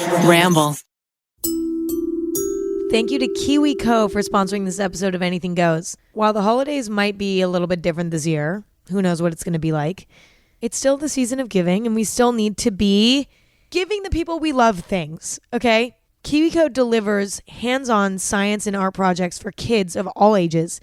Ramble. Thank you to KiwiCo for sponsoring this episode of Anything Goes. While the holidays might be a little bit different this year, who knows what it's going to be like, it's still the season of giving, and we still need to be giving the people we love things, okay? KiwiCo delivers hands-on science and art projects for kids of all ages.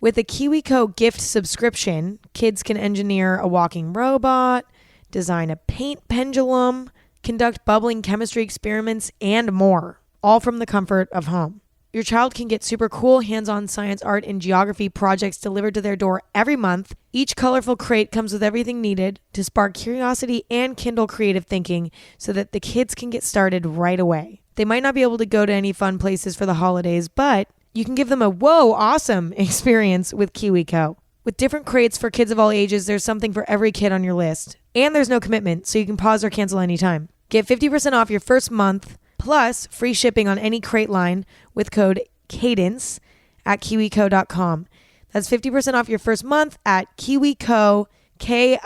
With a KiwiCo gift subscription, kids can engineer a walking robot, design a paint pendulum, conduct bubbling chemistry experiments, and more, all from the comfort of home. Your child can get super cool hands-on science, art, and geography projects delivered to their door every month. Each colorful crate comes with everything needed to spark curiosity and kindle creative thinking so that the kids can get started right away. They might not be able to go to any fun places for the holidays, but you can give them a whoa, awesome experience with KiwiCo. With different crates for kids of all ages, there's something for every kid on your list. And there's no commitment, so you can pause or cancel anytime. Get 50% off your first month, plus free shipping on any crate line with code CADENCE at kiwico.com. That's 50% off your first month at KiwiCo, KIWICO.com,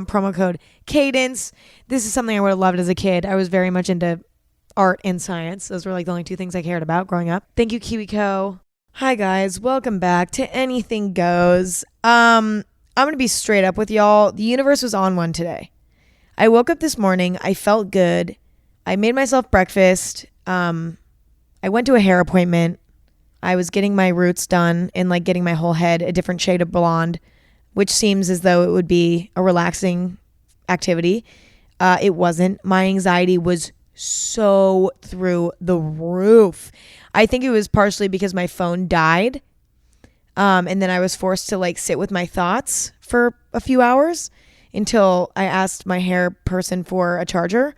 promo code CADENCE. This is something I would have loved as a kid. I was very much into art and science. Those were like the only two things I cared about growing up. Thank you, KiwiCo. Hi guys, welcome back to Anything Goes. I'm going to be straight up with y'all. The universe was on one today. I woke up this morning. I felt good. I made myself breakfast. I went to a hair appointment. I was getting my roots done and like getting my whole head a different shade of blonde, which seems as though it would be a relaxing activity. It wasn't. My anxiety was so through the roof. I think it was partially because my phone died. And then I was forced to like sit with my thoughts for a few hours until I asked my hair person for a charger,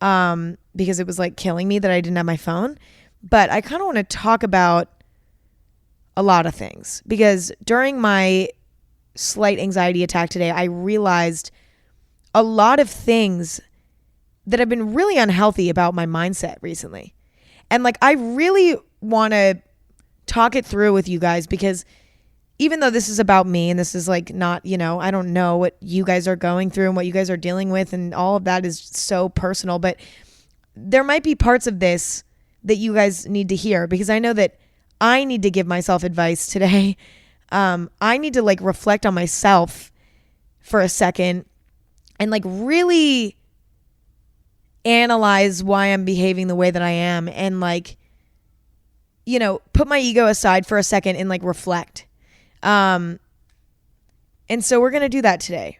because it was like killing me that I didn't have my phone. But I kind of want to talk about a lot of things, because during my slight anxiety attack today, I realized a lot of things that have been really unhealthy about my mindset recently. And like, I really want to talk it through with you guys, because even though this is about me and this is like not, I don't know what you guys are going through and what you guys are dealing with, and all of that is so personal, but there might be parts of this that you guys need to hear, because I know that I need to give myself advice today. I need to like reflect on myself for a second and like really analyze why I'm behaving the way that I am, and like, put my ego aside for a second and like reflect. And so we're going to do that today.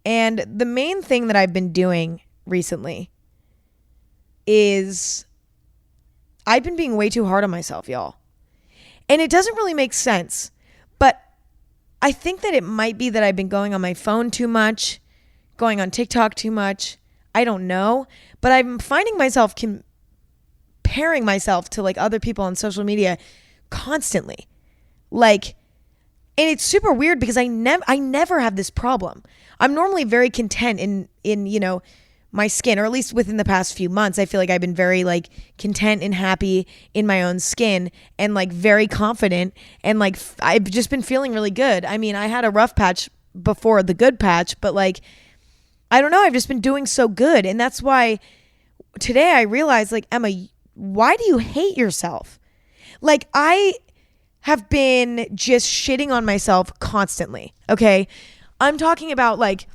And the main thing that I've been doing recently is I've been being way too hard on myself, y'all. And it doesn't really make sense, but I think that it might be that I've been going on my phone too much, going on TikTok too much. I don't know, but I'm finding myself comparing myself to like other people on social media constantly. Like, and it's super weird because I never have this problem. I'm normally very content in my skin, or at least within the past few months, I feel like I've been very like content and happy in my own skin, and like very confident, and like I've just been feeling really good. I mean, I had a rough patch before the good patch, but like, I don't know, I've just been doing so good. And that's why today I realized, like, Emma, why do you hate yourself? Like, I have been just shitting on myself constantly. Okay. I'm talking about like,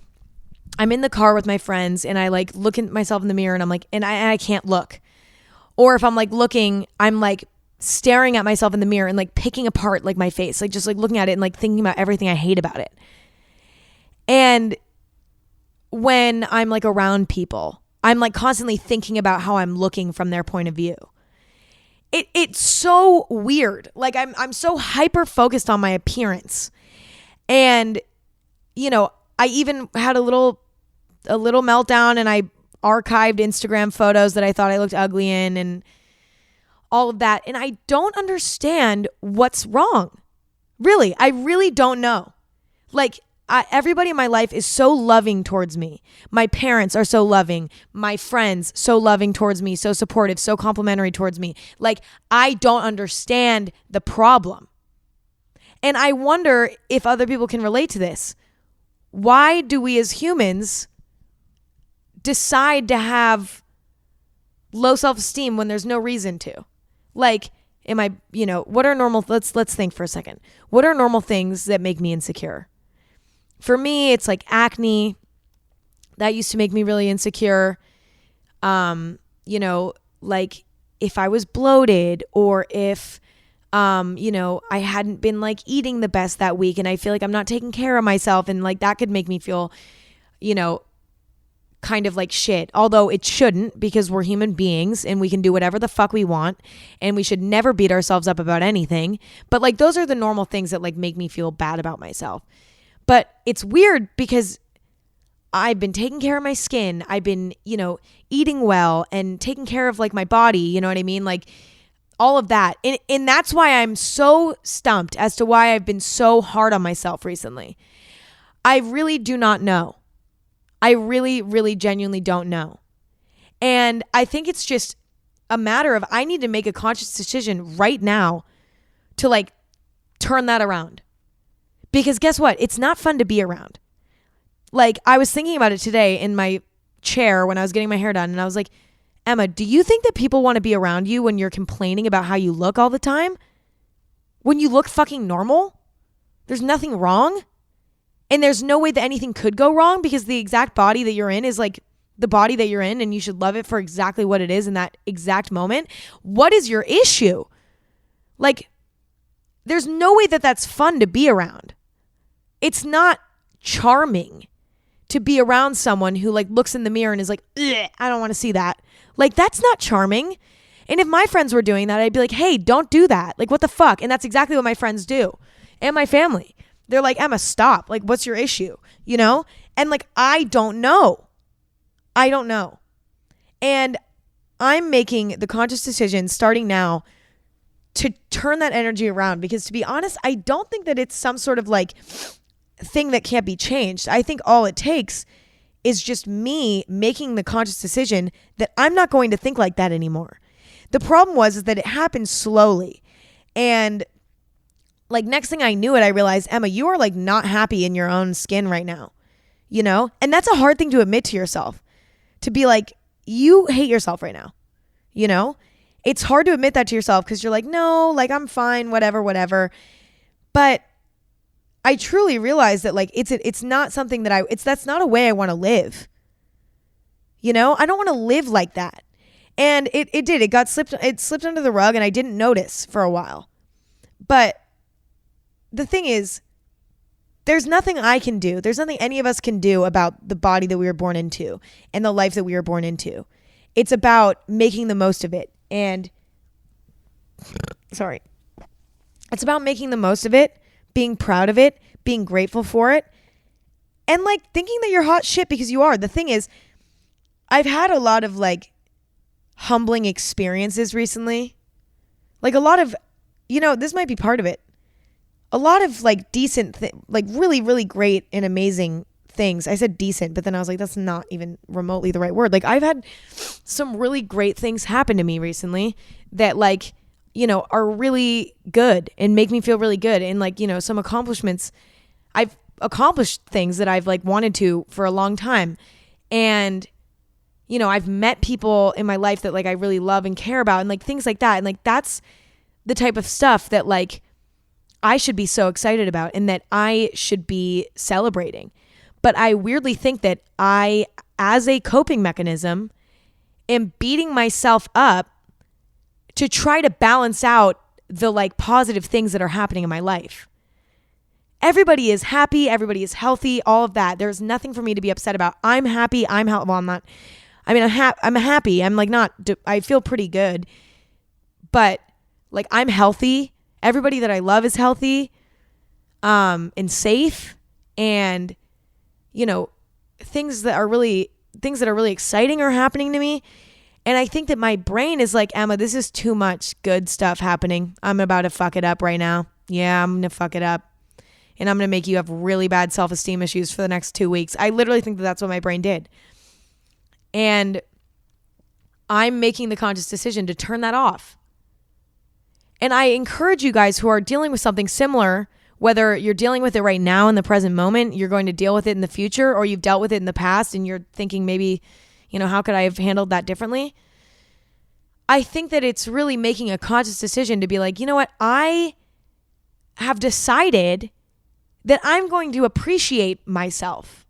I'm in the car with my friends and I like look at myself in the mirror and I'm like, and I can't look. Or if I'm like looking, I'm like staring at myself in the mirror and like picking apart like my face, like just like looking at it and like thinking about everything I hate about it. And when I'm like around people, I'm like constantly thinking about how I'm looking from their point of view. It's so weird. Like I'm so hyper focused on my appearance. And I even had a little meltdown, and I archived Instagram photos that I thought I looked ugly in and all of that. And I don't understand what's wrong. Really, I really don't know. Like, everybody in my life is so loving towards me. My parents are so loving. My friends, so loving towards me, so supportive, so complimentary towards me. Like, I don't understand the problem. And I wonder if other people can relate to this. Why do we as humans decide to have low self-esteem when there's no reason to? Like, am I, what are normal, let's think for a second. What are normal things that make me insecure? For me, it's like acne. That used to make me really insecure. Like if I was bloated, or if, I hadn't been like eating the best that week and I feel like I'm not taking care of myself, and like that could make me feel, kind of like shit. Although it shouldn't, because we're human beings and we can do whatever the fuck we want, and we should never beat ourselves up about anything. But like those are the normal things that like make me feel bad about myself. But it's weird because I've been taking care of my skin. I've been, eating well and taking care of like my body. You know what I mean? Like all of that. And that's why I'm so stumped as to why I've been so hard on myself recently. I really do not know. I really, really genuinely don't know. And I think it's just a matter of, I need to make a conscious decision right now to like turn that around. Because guess what? It's not fun to be around. Like, I was thinking about it today in my chair when I was getting my hair done, and I was like, Emma, do you think that people want to be around you when you're complaining about how you look all the time? When you look fucking normal? There's nothing wrong. And there's no way that anything could go wrong, because the exact body that you're in is like the body that you're in, and you should love it for exactly what it is in that exact moment. What is your issue? Like, there's no way that that's fun to be around. It's not charming to be around someone who like looks in the mirror and is like, I don't want to see that. Like, that's not charming. And if my friends were doing that, I'd be like, hey, don't do that. Like, what the fuck? And that's exactly what my friends do. And my family. They're like, Emma, stop. Like, what's your issue? And like, I don't know. And I'm making the conscious decision starting now to turn that energy around, because to be honest, I don't think that it's some sort of like thing that can't be changed. I think all it takes is just me making the conscious decision that I'm not going to think like that anymore. The problem is that it happened slowly. And like next thing I knew it, I realized, Emma, you are like not happy in your own skin right now, And that's a hard thing to admit to yourself, to be like, you hate yourself right now, It's hard to admit that to yourself, because you're like, no, like I'm fine, whatever. But I truly realized that like it's not something that that's not a way I want to live. I don't want to live like that. And it slipped under the rug, and I didn't notice for a while. But the thing is, there's nothing I can do. There's nothing any of us can do about the body that we were born into and the life that we were born into. It's about making the most of it. And it's about making the most of it, being proud of it, being grateful for it, and like thinking that you're hot shit, because you are. The thing is, I've had a lot of like humbling experiences recently. Like a lot of, this might be part of it. A lot of like decent, like really, really great and amazing things. I said decent, but then I was like, that's not even remotely the right word. Like, I've had some really great things happen to me recently that like, are really good and make me feel really good. And like, some accomplishments, I've accomplished things that I've like wanted to for a long time. And, I've met people in my life that like I really love and care about, and like things like that. And like, that's the type of stuff that like I should be so excited about and that I should be celebrating. But I weirdly think that I, as a coping mechanism, am beating myself up to try to balance out the like positive things that are happening in my life. Everybody is happy. Everybody is healthy. All of that. There's nothing for me to be upset about. I'm happy. I'm healthy. Well, I'm not. I mean, I'm happy. I'm like not. I feel pretty good. But like, I'm healthy. Everybody that I love is healthy, and safe, and things that are really exciting are happening to me. And I think that my brain is like, Emma, this is too much good stuff happening. I'm about to fuck it up right now. Yeah, I'm going to fuck it up. And I'm going to make you have really bad self-esteem issues for the next 2 weeks. I literally think that that's what my brain did. And I'm making the conscious decision to turn that off. And I encourage you guys who are dealing with something similar, whether you're dealing with it right now in the present moment, you're going to deal with it in the future, or you've dealt with it in the past and you're thinking maybe, How could I have handled that differently? I think that it's really making a conscious decision to be like, you know what? I have decided that I'm going to appreciate myself.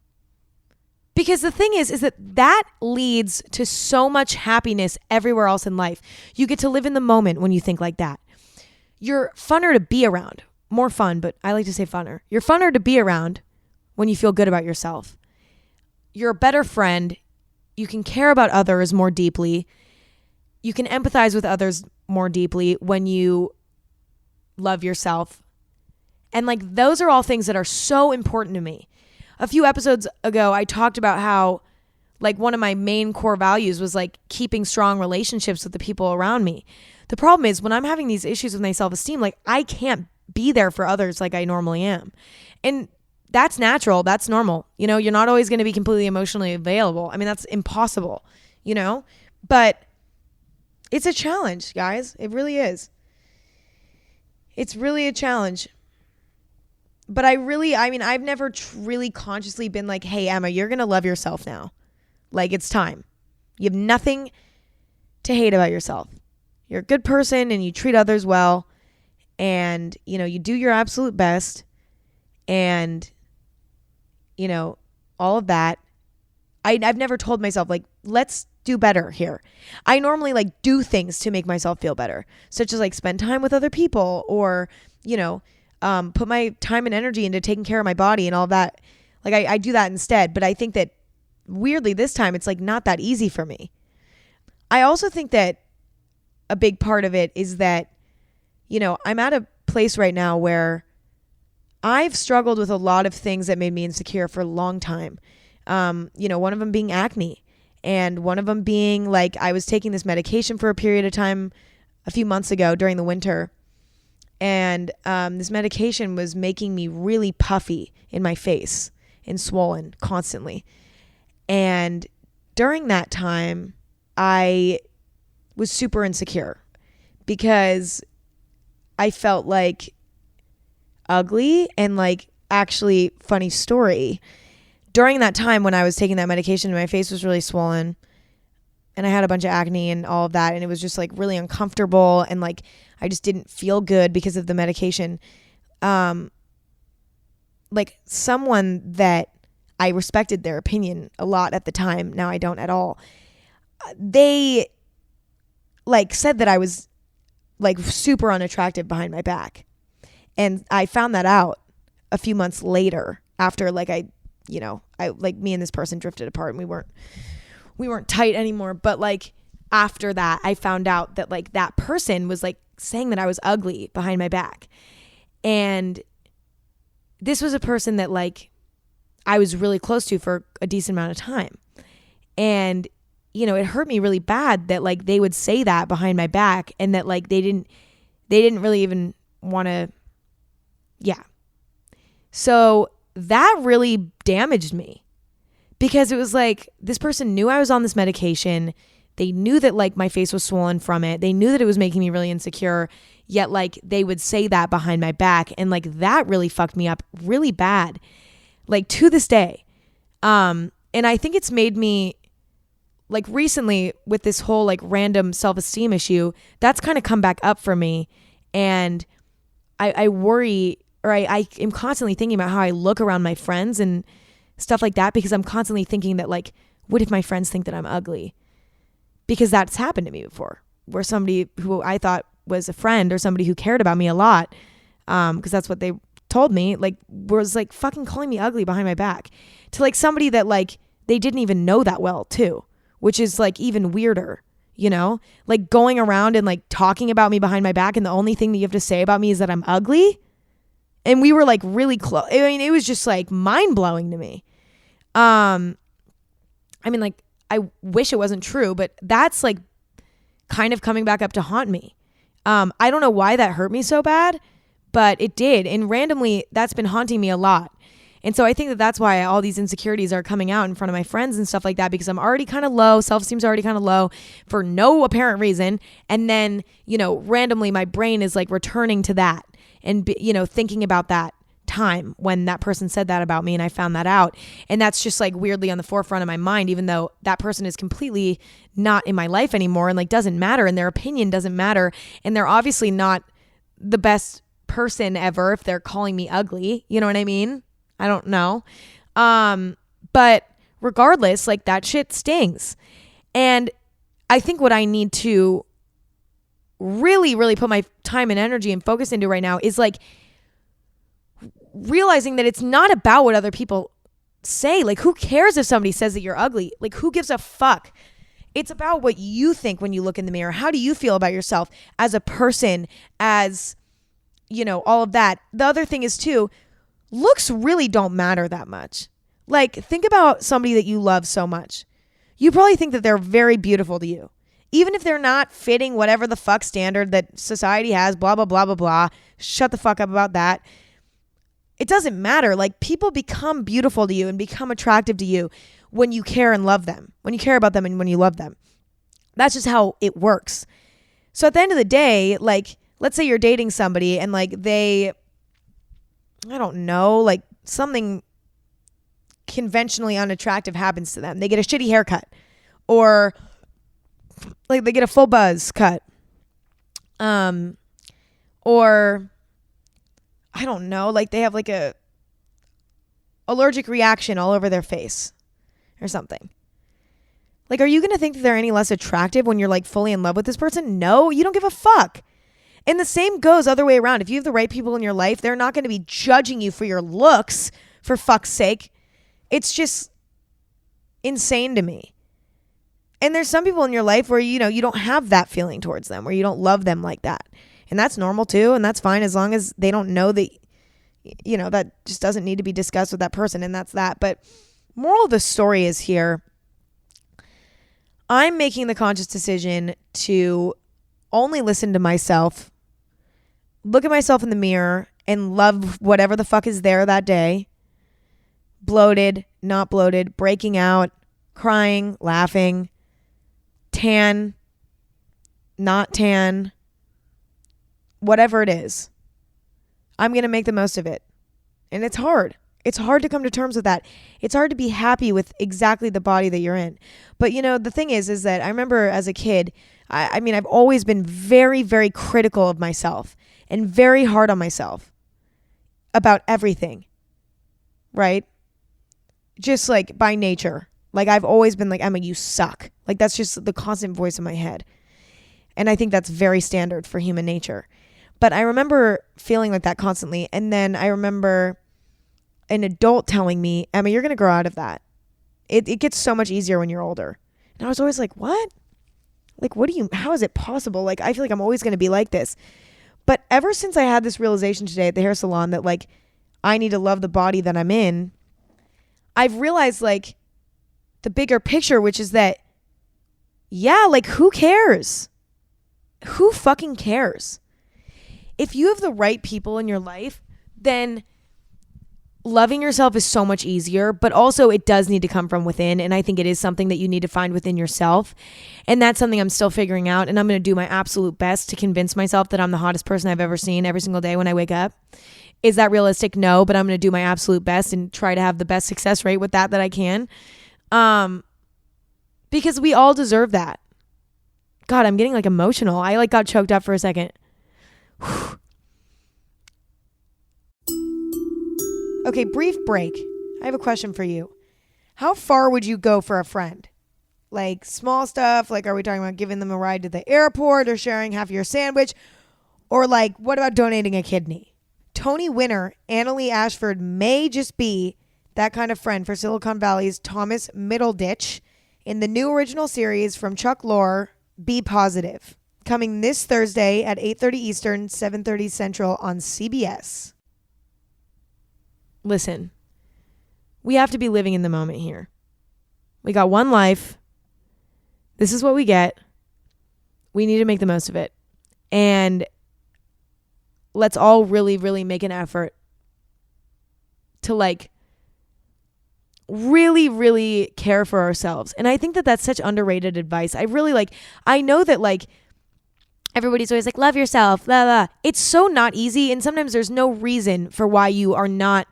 Because the thing is that leads to so much happiness everywhere else in life. You get to live in the moment when you think like that. You're funner to be around. More fun, but I like to say funner. You're funner to be around when you feel good about yourself. You're a better friend. You can care about others more deeply. You can empathize with others more deeply when you love yourself. And like those are all things that are so important to me. A few episodes ago, I talked about how like one of my main core values was like keeping strong relationships with the people around me. The problem is when I'm having these issues with my self-esteem, like I can't be there for others like I normally am. And that's natural. That's normal. You're not always going to be completely emotionally available. I mean, that's impossible, but it's a challenge, guys. It really is. It's really a challenge. But I've never really consciously been like, hey, Emma, you're going to love yourself now. Like, it's time. You have nothing to hate about yourself. You're a good person and you treat others well. And, you do your absolute best. And, all of that. I've never told myself, like, let's do better here. I normally, like, do things to make myself feel better. Such as, like, spend time with other people or, put my time and energy into taking care of my body and all of that. Like I do that instead. But I think that weirdly this time it's like not that easy for me. I also think that a big part of it is that, I'm at a place right now where I've struggled with a lot of things that made me insecure for a long time. One of them being acne and one of them being like I was taking this medication for a period of time a few months ago during the winter. And this medication was making me really puffy in my face and swollen constantly. And during that time, I was super insecure because I felt like ugly. And like, actually, funny story, during that time when I was taking that medication, my face was really swollen and I had a bunch of acne and all of that. And it was just like really uncomfortable. And like, I just didn't feel good because of the medication. Like someone that I respected their opinion a lot at the time. Now I don't at all. They like said that I was like super unattractive behind my back. And I found that out a few months later after like I like me and this person drifted apart and we weren't tight anymore. But like after that, I found out that like that person was like saying that I was ugly behind my back. And this was a person that like I was really close to for a decent amount of time. And, it hurt me really bad that like they would say that behind my back and that like they didn't really even want to. Yeah. So that really damaged me because it was like this person knew I was on this medication. They knew that like my face was swollen from it. They knew that it was making me really insecure, yet like they would say that behind my back. And like that really fucked me up really bad, like to this day. And I think it's made me like recently with this whole like random self-esteem issue, that's kind of come back up for me. And I worry, or I am constantly thinking about how I look around my friends and stuff like that, because I'm constantly thinking that like, what if my friends think that I'm ugly? Because that's happened to me before, where somebody who I thought was a friend or somebody who cared about me a lot, because that's what they told me, like was like fucking calling me ugly behind my back to like somebody that like they didn't even know that well too, which is like even weirder, like going around and like talking about me behind my back. And the only thing that you have to say about me is that I'm ugly. And we were like really close. I mean, it was just like mind blowing to me. I mean, like, I wish it wasn't true, but that's like kind of coming back up to haunt me. I don't know why that hurt me so bad, but it did. And randomly that's been haunting me a lot. And so I think that that's why all these insecurities are coming out in front of my friends and stuff like that, because I'm already kind of low. Self-esteem's already kind of low for no apparent reason. And then, randomly my brain is like returning to that and, thinking about that time when that person said that about me and I found that out. And that's just like weirdly on the forefront of my mind, even though that person is completely not in my life anymore and like doesn't matter and their opinion doesn't matter. And they're obviously not the best person ever if they're calling me ugly. You know what I mean? I don't know. But regardless, like that shit stings. And I think what I need to really, really put my time and energy and focus into right now is like realizing that it's not about what other people say. Like, who cares if somebody says that you're ugly? Like, who gives a fuck? It's about what you think when you look in the mirror. How do you feel about yourself as a person, as, you know, all of that. The other thing is too, looks really don't matter that much. Like, think about somebody that you love so much. You probably think that they're very beautiful to you. Even if they're not fitting whatever the fuck standard that society has, blah, blah, blah, blah, blah. Shut the fuck up about that. It doesn't matter. Like, people become beautiful to you and become attractive to you when you care and love them, when you care about them and when you love them. That's just how it works. So at the end of the day, like, let's say you're dating somebody and like they, I don't know, like something conventionally unattractive happens to them. They get a shitty haircut or like they get a full buzz cut. Or I don't know, like they have like a allergic reaction all over their face or something. Like, are you going to think that they're any less attractive when you're like fully in love with this person? No, you don't give a fuck. And the same goes other way around. If you have the right people in your life, they're not going to be judging you for your looks, for fuck's sake. It's just insane to me. And there's some people in your life where, you know, you don't have that feeling towards them, where you don't love them like that. And that's normal too. And that's fine as long as they don't know that, you know, that just doesn't need to be discussed with that person. And that's that. But moral of the story is here, I'm making the conscious decision to only listen to myself, look at myself in the mirror and love whatever the fuck is there that day. Bloated, not bloated, breaking out, crying, laughing, tan, not tan, whatever it is. I'm going to make the most of it. And it's hard. It's hard to come to terms with that. It's hard to be happy with exactly the body that you're in. But, you know, the thing is that I remember as a kid, I mean, I've always been very, very critical of myself and very hard on myself about everything. Right? Just like by nature. Like, I've always been like, Emma, you suck. Like, that's just the constant voice in my head. And I think that's very standard for human nature. But I remember feeling like that constantly. And then I remember an adult telling me, Emma, you're going to grow out of that. It gets so much easier when you're older. And I was always like, what? Like, how is it possible? Like, I feel like I'm always going to be like this. But ever since I had this realization today at the hair salon that like, I need to love the body that I'm in, I've realized like the bigger picture, which is that, yeah, like who cares? Who fucking cares? If you have the right people in your life, then loving yourself is so much easier, but also it does need to come from within. And I think it is something that you need to find within yourself. And that's something I'm still figuring out. And I'm going to do my absolute best to convince myself that I'm the hottest person I've ever seen every single day when I wake up. Is that realistic? No, but I'm going to do my absolute best and try to have the best success rate with that I can. Because we all deserve that. God, I'm getting like emotional. I like got choked up for a second. Whew. Okay, brief break. I have a question for you. How far would you go for a friend? Like small stuff, like are we talking about giving them a ride to the airport or sharing half of your sandwich? Or like, what about donating a kidney? Tony winner Annalie Ashford may just be that kind of friend for Silicon Valley's Thomas Middleditch in the new original series from Chuck Lorre, Be Positive, coming this Thursday at 8:30 Eastern, 7:30 Central on CBS. Listen, we have to be living in the moment here. We got one life. This is what we get. We need to make the most of it. And let's all really, really make an effort to like really, really care for ourselves. And I think that that's such underrated advice. I know that like everybody's always like, love yourself, blah, blah. It's so not easy. And sometimes there's no reason for why you are not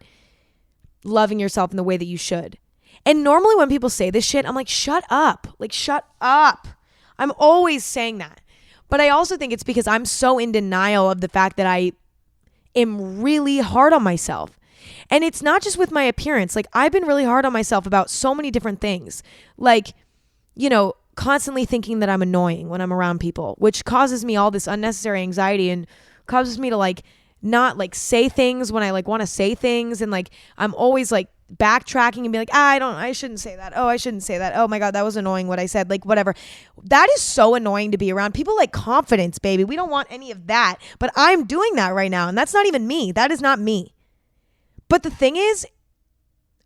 loving yourself in the way that you should. And normally when people say this shit, I'm like, shut up. Like, shut up. I'm always saying that. But I also think it's because I'm so in denial of the fact that I am really hard on myself. And it's not just with my appearance. Like, I've been really hard on myself about so many different things. Like, you know, constantly thinking that I'm annoying when I'm around people, which causes me all this unnecessary anxiety and causes me to like not like say things when I like want to say things. And like, I'm always like backtracking and be like, I shouldn't say that. Oh, I shouldn't say that. Oh my God, that was annoying what I said. Like, whatever. That is so annoying to be around. People like confidence, baby. We don't want any of that. But I'm doing that right now. And that's not even me. That is not me. But the thing is,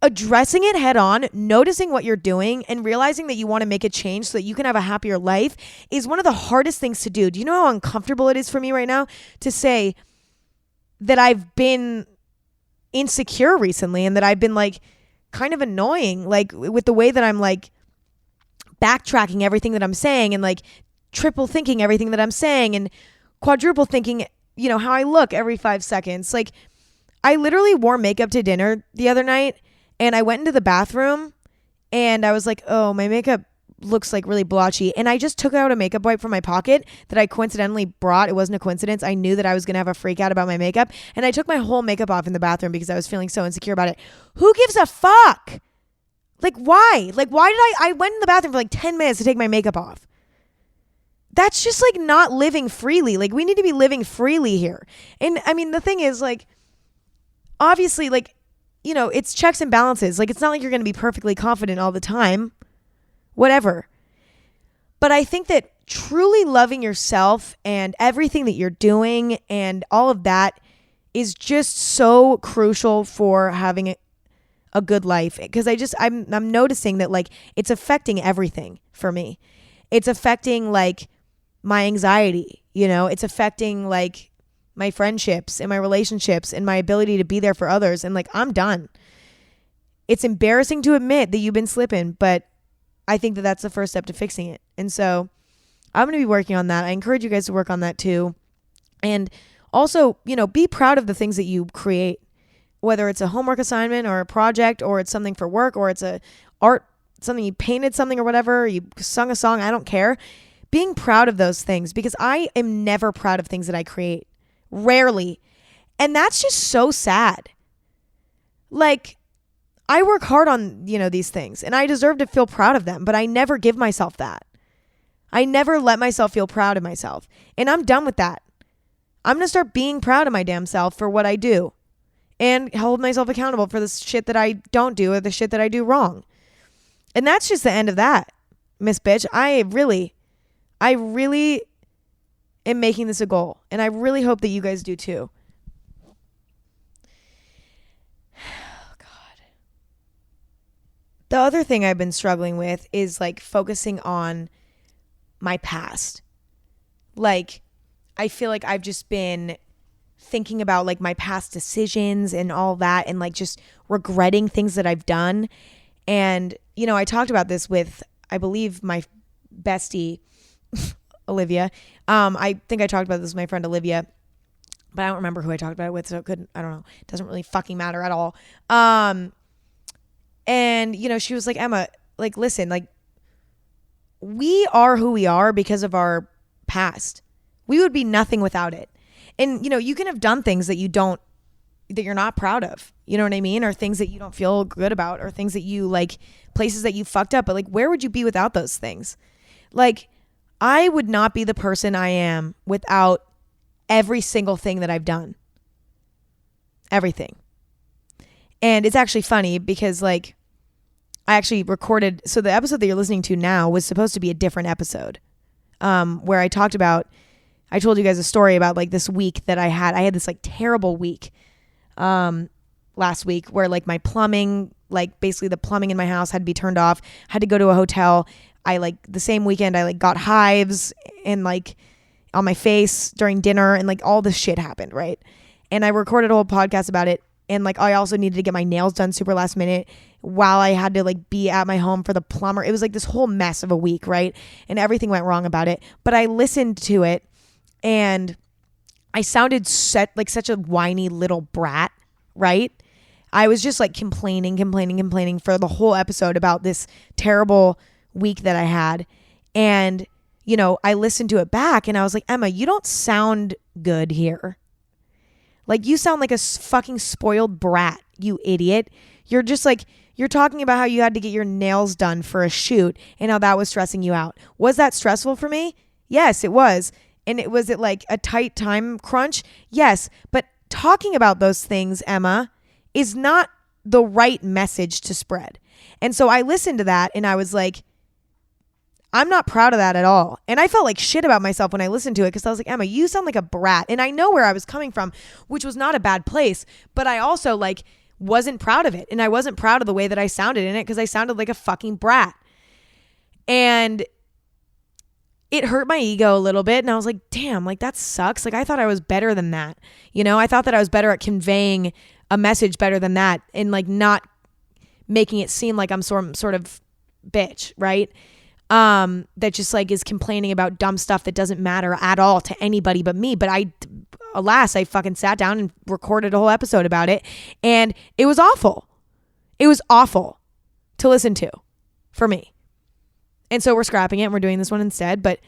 addressing it head on, noticing what you're doing, and realizing that you want to make a change so that you can have a happier life is one of the hardest things to do. Do you know how uncomfortable it is for me right now to say that I've been insecure recently and that I've been like kind of annoying, like with the way that I'm like backtracking everything that I'm saying and like triple thinking everything that I'm saying and quadruple thinking, you know, how I look every 5 seconds. Like, I literally wore makeup to dinner the other night and I went into the bathroom and I was like, oh, my makeup looks like really blotchy. And I just took out a makeup wipe from my pocket that I coincidentally brought. It wasn't a coincidence. I knew that I was going to have a freak out about my makeup. And I took my whole makeup off in the bathroom because I was feeling so insecure about it. Who gives a fuck? Like, why? Like, why did I went in the bathroom for like 10 minutes to take my makeup off. That's just like not living freely. Like, we need to be living freely here. And I mean, the thing is like, obviously, like, you know, it's checks and balances. Like, it's not like you're going to be perfectly confident all the time, whatever. But I think that truly loving yourself and everything that you're doing and all of that is just so crucial for having a good life. Because I'm noticing that like it's affecting everything for me. It's affecting like my anxiety, you know, it's affecting like my friendships and my relationships and my ability to be there for others. And like, I'm done. It's embarrassing to admit that you've been slipping, but I think that that's the first step to fixing it. And so I'm going to be working on that. I encourage you guys to work on that too. And also, you know, be proud of the things that you create, whether it's a homework assignment or a project, or it's something for work, or it's a art, something you painted something or whatever, you sung a song. I don't care. Being proud of those things, because I am never proud of things that I create. Rarely. And that's just so sad. Like, I work hard on, you know, these things and I deserve to feel proud of them, but I never give myself that. I never let myself feel proud of myself. And I'm done with that. I'm going to start being proud of my damn self for what I do and hold myself accountable for the shit that I don't do or the shit that I do wrong. And that's just the end of that, Miss Bitch. I really am making this a goal, and I really hope that you guys do too. Oh, God. The other thing I've been struggling with is like focusing on my past. Like, I feel like I've just been thinking about like my past decisions and all that, and like just regretting things that I've done. And, you know, I talked about this with, I believe, my bestie, Olivia. I think I talked about this with my friend Olivia, but I don't remember who I talked about it with, so I don't know. It doesn't really fucking matter at all. And, you know, she was like, Emma, like, listen, like, we are who we are because of our past. We would be nothing without it. And, you know, you can have done things that you're not proud of, you know what I mean? Or things that you don't feel good about, or things that you like, places that you fucked up, but like, where would you be without those things? Like, I would not be the person I am without every single thing that I've done. Everything. And it's actually funny because like I actually recorded, so the episode that you're listening to now was supposed to be a different episode, where I told you guys a story about like this week that I had this like terrible week last week where like my plumbing, like basically the plumbing in my house had to be turned off, had to go to a hotel. I like the same weekend I like got hives and like on my face during dinner, and like all this shit happened, right? And I recorded a whole podcast about it. And like I also needed to get my nails done super last minute while I had to like be at my home for the plumber. It was like this whole mess of a week, right? And everything went wrong about it. But I listened to it and I sounded like such a whiny little brat, right? I was just like complaining for the whole episode about this terrible week that I had. And, you know, I listened to it back and I was like, Emma, you don't sound good here. Like, you sound like a fucking spoiled brat, you idiot. You're just like, you're talking about how you had to get your nails done for a shoot and how that was stressing you out. Was that stressful for me? Yes, it was. And was it like a tight time crunch? Yes. But talking about those things, Emma, is not the right message to spread. And so I listened to that and I was like, I'm not proud of that at all. And I felt like shit about myself when I listened to it because I was like, Emma, you sound like a brat. And I know where I was coming from, which was not a bad place. But I also like wasn't proud of it. And I wasn't proud of the way that I sounded in it because I sounded like a fucking brat. And it hurt my ego a little bit. And I was like, damn, like that sucks. Like I thought I was better than that. You know, I thought that I was better at conveying a message better than that and like not making it seem like I'm sort of bitch, right? That just like is complaining about dumb stuff that doesn't matter at all to anybody but me. But alas, I fucking sat down and recorded a whole episode about it. And it was awful. It was awful to listen to for me. And so we're scrapping it and we're doing this one instead. But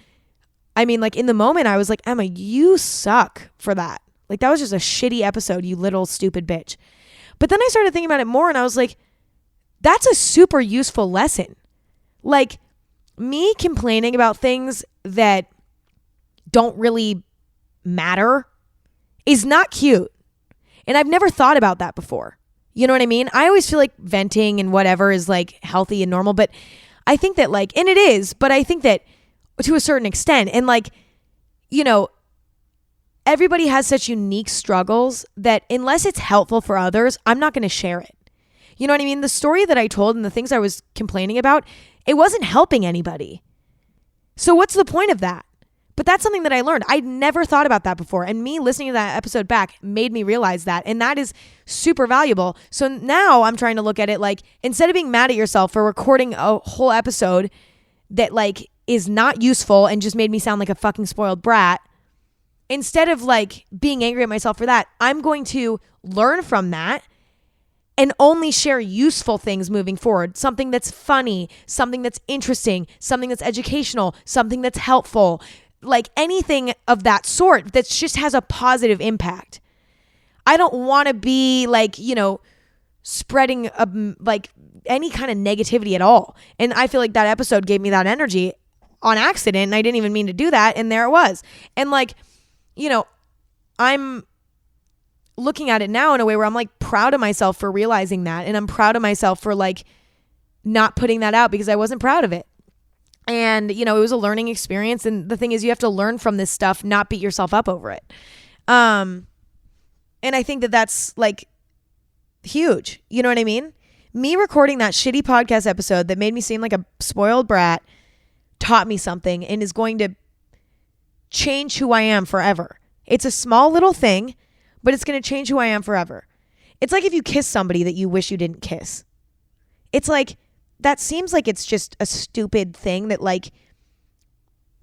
I mean, like in the moment, I was like, Emma, you suck for that. Like that was just a shitty episode, you little stupid bitch. But then I started thinking about it more and I was like, that's a super useful lesson. Like me complaining about things that don't really matter is not cute. And I've never thought about that before. You know what I mean? I always feel like venting and whatever is like healthy and normal, but I think that like, and it is, but I think that to a certain extent, and like, you know, everybody has such unique struggles that unless it's helpful for others, I'm not going to share it. You know what I mean? The story that I told and the things I was complaining about, it wasn't helping anybody. So what's the point of that? But that's something that I learned. I'd never thought about that before. And me listening to that episode back made me realize that. And that is super valuable. So now I'm trying to look at it like, instead of being mad at yourself for recording a whole episode that like is not useful and just made me sound like a fucking spoiled brat, instead of like being angry at myself for that, I'm going to learn from that and only share useful things moving forward. Something that's funny, something that's interesting, something that's educational, something that's helpful. Like anything of that sort that just has a positive impact. I don't want to be like, you know, spreading like any kind of negativity at all. And I feel like that episode gave me that energy on accident and I didn't even mean to do that. And there it was. And like, you know, I'm looking at it now in a way where I'm like proud of myself for realizing that. And I'm proud of myself for like not putting that out because I wasn't proud of it. And, you know, it was a learning experience. And the thing is, you have to learn from this stuff, not beat yourself up over it. And I think that that's like huge. You know what I mean? Me recording that shitty podcast episode that made me seem like a spoiled brat taught me something and is going to change who I am forever. It's a small little thing, but it's going to change who I am forever. It's like if you kiss somebody that you wish you didn't kiss. It's like, that seems like it's just a stupid thing that like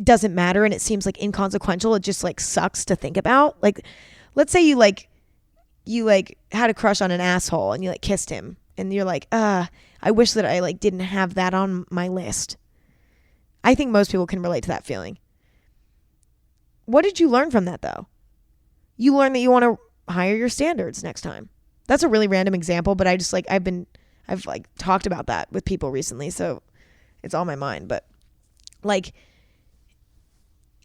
doesn't matter and it seems like inconsequential. It just like sucks to think about. Like, let's say you had a crush on an asshole and you like kissed him and you're like, I wish that I like didn't have that on my list. I think most people can relate to that feeling. What did you learn from that though? You learned that you want to higher your standards next time. That's a really random example, but I just like, I've like talked about that with people recently, so it's on my mind. But like,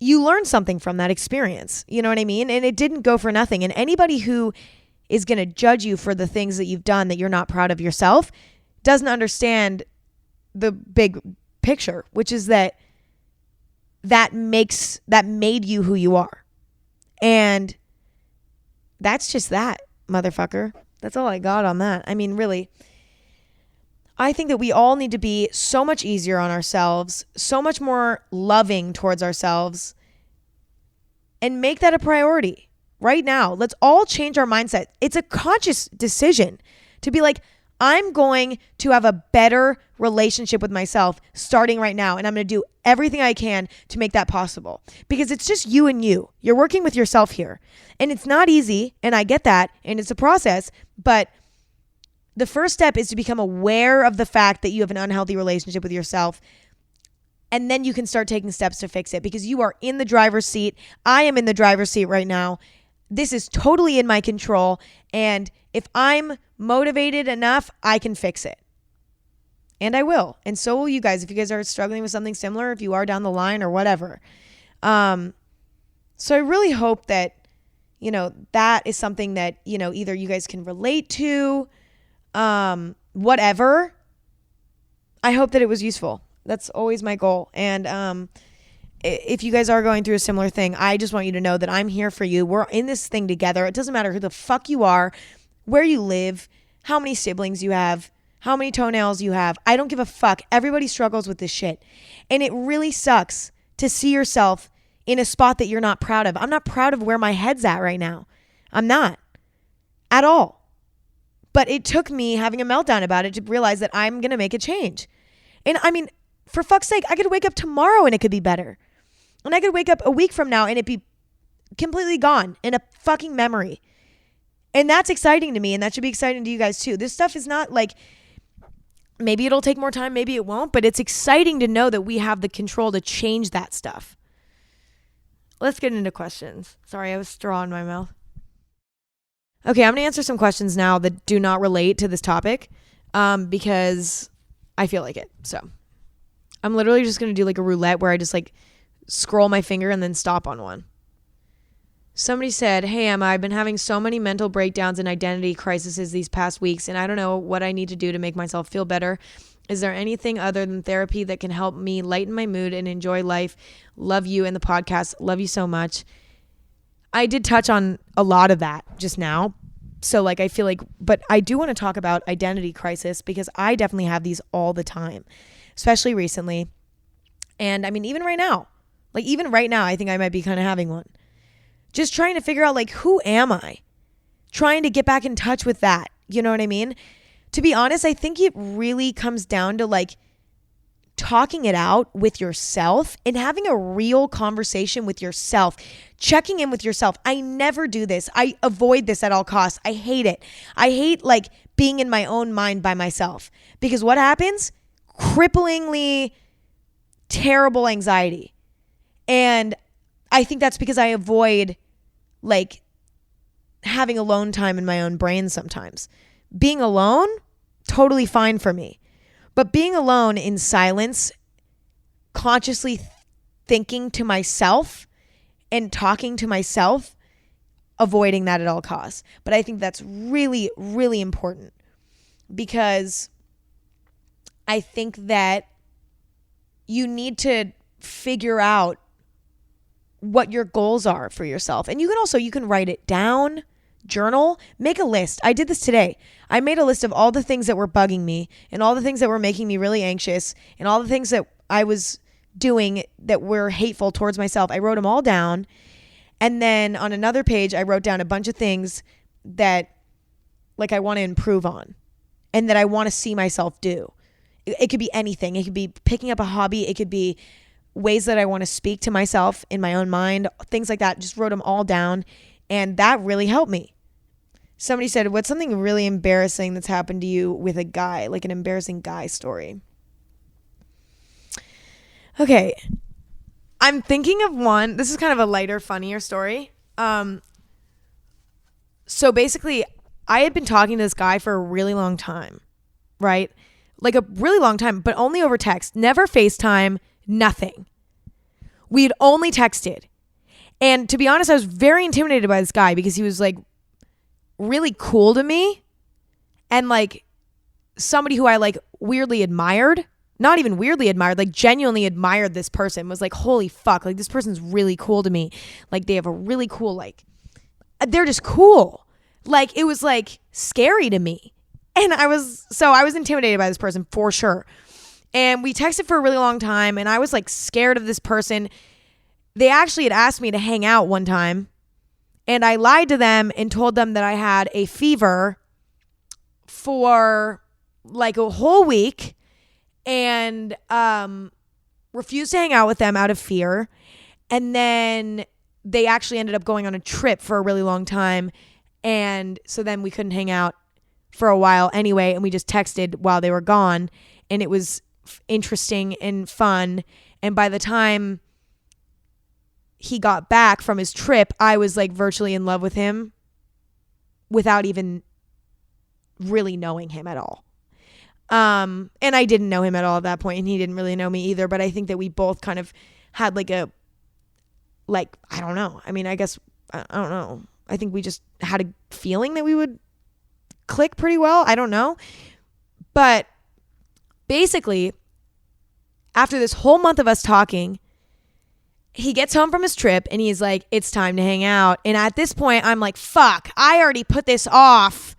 you learned something from that experience. You know what I mean? And it didn't go for nothing. And anybody who is going to judge you for the things that you've done that you're not proud of yourself doesn't understand the big picture, which is that made you who you are. And that's just that, motherfucker. That's all I got on that. I mean, really, I think that we all need to be so much easier on ourselves, so much more loving towards ourselves, and make that a priority right now. Let's all change our mindset. It's a conscious decision to be like, I'm going to have a better relationship with myself starting right now. And I'm going to do everything I can to make that possible, because it's just you and you. You're working with yourself here, and it's not easy. And I get that. And it's a process, but the first step is to become aware of the fact that you have an unhealthy relationship with yourself. And then you can start taking steps to fix it, because you are in the driver's seat. I am in the driver's seat right now. This is totally in my control. And if I'm motivated enough, I can fix it. And I will. And so will you guys, if you guys are struggling with something similar, if you are down the line or whatever. So I really hope that, that is something that, either you guys can relate to, whatever. I hope that it was useful. That's always my goal. And if you guys are going through a similar thing, I just want you to know that I'm here for you. We're in this thing together. It doesn't matter who the fuck you are, where you live, how many siblings you have, how many toenails you have. I don't give a fuck. Everybody struggles with this shit. And it really sucks to see yourself in a spot that you're not proud of. I'm not proud of where my head's at right now. I'm not at all. But it took me having a meltdown about it to realize that I'm going to make a change. And I mean, for fuck's sake, I could wake up tomorrow and it could be better. And I could wake up a week from now and it be completely gone in a fucking memory. And that's exciting to me, and that should be exciting to you guys too. This stuff is not like, maybe it'll take more time, maybe it won't, but it's exciting to know that we have the control to change that stuff. Let's get into questions. Sorry, I have a straw in my mouth. Okay, I'm going to answer some questions now that do not relate to this topic, because I feel like it. So I'm literally just going to do like a roulette where I just like scroll my finger and then stop on one. Somebody said, "Hey Emma, I've been having so many mental breakdowns and identity crises these past weeks, and I don't know what I need to do to make myself feel better. Is there anything other than therapy that can help me lighten my mood and enjoy life? Love you and the podcast. Love you so much." I did touch on a lot of that just now. So like, I feel like, but I do want to talk about identity crisis, because I definitely have these all the time, especially recently. And I mean, even right now, I think I might be kind of having one. Just trying to figure out like, who am I? Trying to get back in touch with that. You know what I mean? To be honest, I think it really comes down to like talking it out with yourself and having a real conversation with yourself, checking in with yourself. I never do this. I avoid this at all costs. I hate it. I hate like being in my own mind by myself, because what happens? Cripplingly terrible anxiety. And I think that's because I avoid like having alone time in my own brain sometimes. Being alone, totally fine for me. But being alone in silence, consciously thinking to myself and talking to myself, avoiding that at all costs. But I think that's really, really important, because I think that you need to figure out what your goals are for yourself. And you can write it down, journal, make a list. I did this today. I made a list of all the things that were bugging me and all the things that were making me really anxious and all the things that I was doing that were hateful towards myself. I wrote them all down. And then on another page, I wrote down a bunch of things that like I want to improve on and that I want to see myself do. It could be anything. It could be picking up a hobby. It could be ways that I want to speak to myself in my own mind, things like that. Just wrote them all down, and that really helped me. Somebody said, "What's something really embarrassing that's happened to you with a guy, like an embarrassing guy story?" Okay, I'm thinking of one. This is kind of a lighter, funnier story. So basically, I had been talking to this guy for a really long time, right? Like a really long time, but only over text, never FaceTime, nothing. We had only texted. And to be honest, I was very intimidated by this guy because he was like really cool to me and like somebody who I like weirdly admired. Not even weirdly admired, like genuinely admired this person. Was like, holy fuck, like this person's really cool to me. Like they have a really cool, like, they're just cool. Like it was like scary to me. And I was intimidated by this person for sure. And we texted for a really long time and I was like scared of this person. They actually had asked me to hang out one time and I lied to them and told them that I had a fever for like a whole week and refused to hang out with them out of fear. And then they actually ended up going on a trip for a really long time. And so then we couldn't hang out for a while anyway. And we just texted while they were gone. And it was interesting and fun. And by the time he got back from his trip, I was like virtually in love with him without even really knowing him at all. And I didn't know him at all at that point, and he didn't really know me either. But I think that we both kind of had I don't know. I mean, I guess, I don't know. I think we just had a feeling that we would click pretty well. I don't know. But basically, after this whole month of us talking, he gets home from his trip and he's like, it's time to hang out. And at this point, I'm like, fuck, I already put this off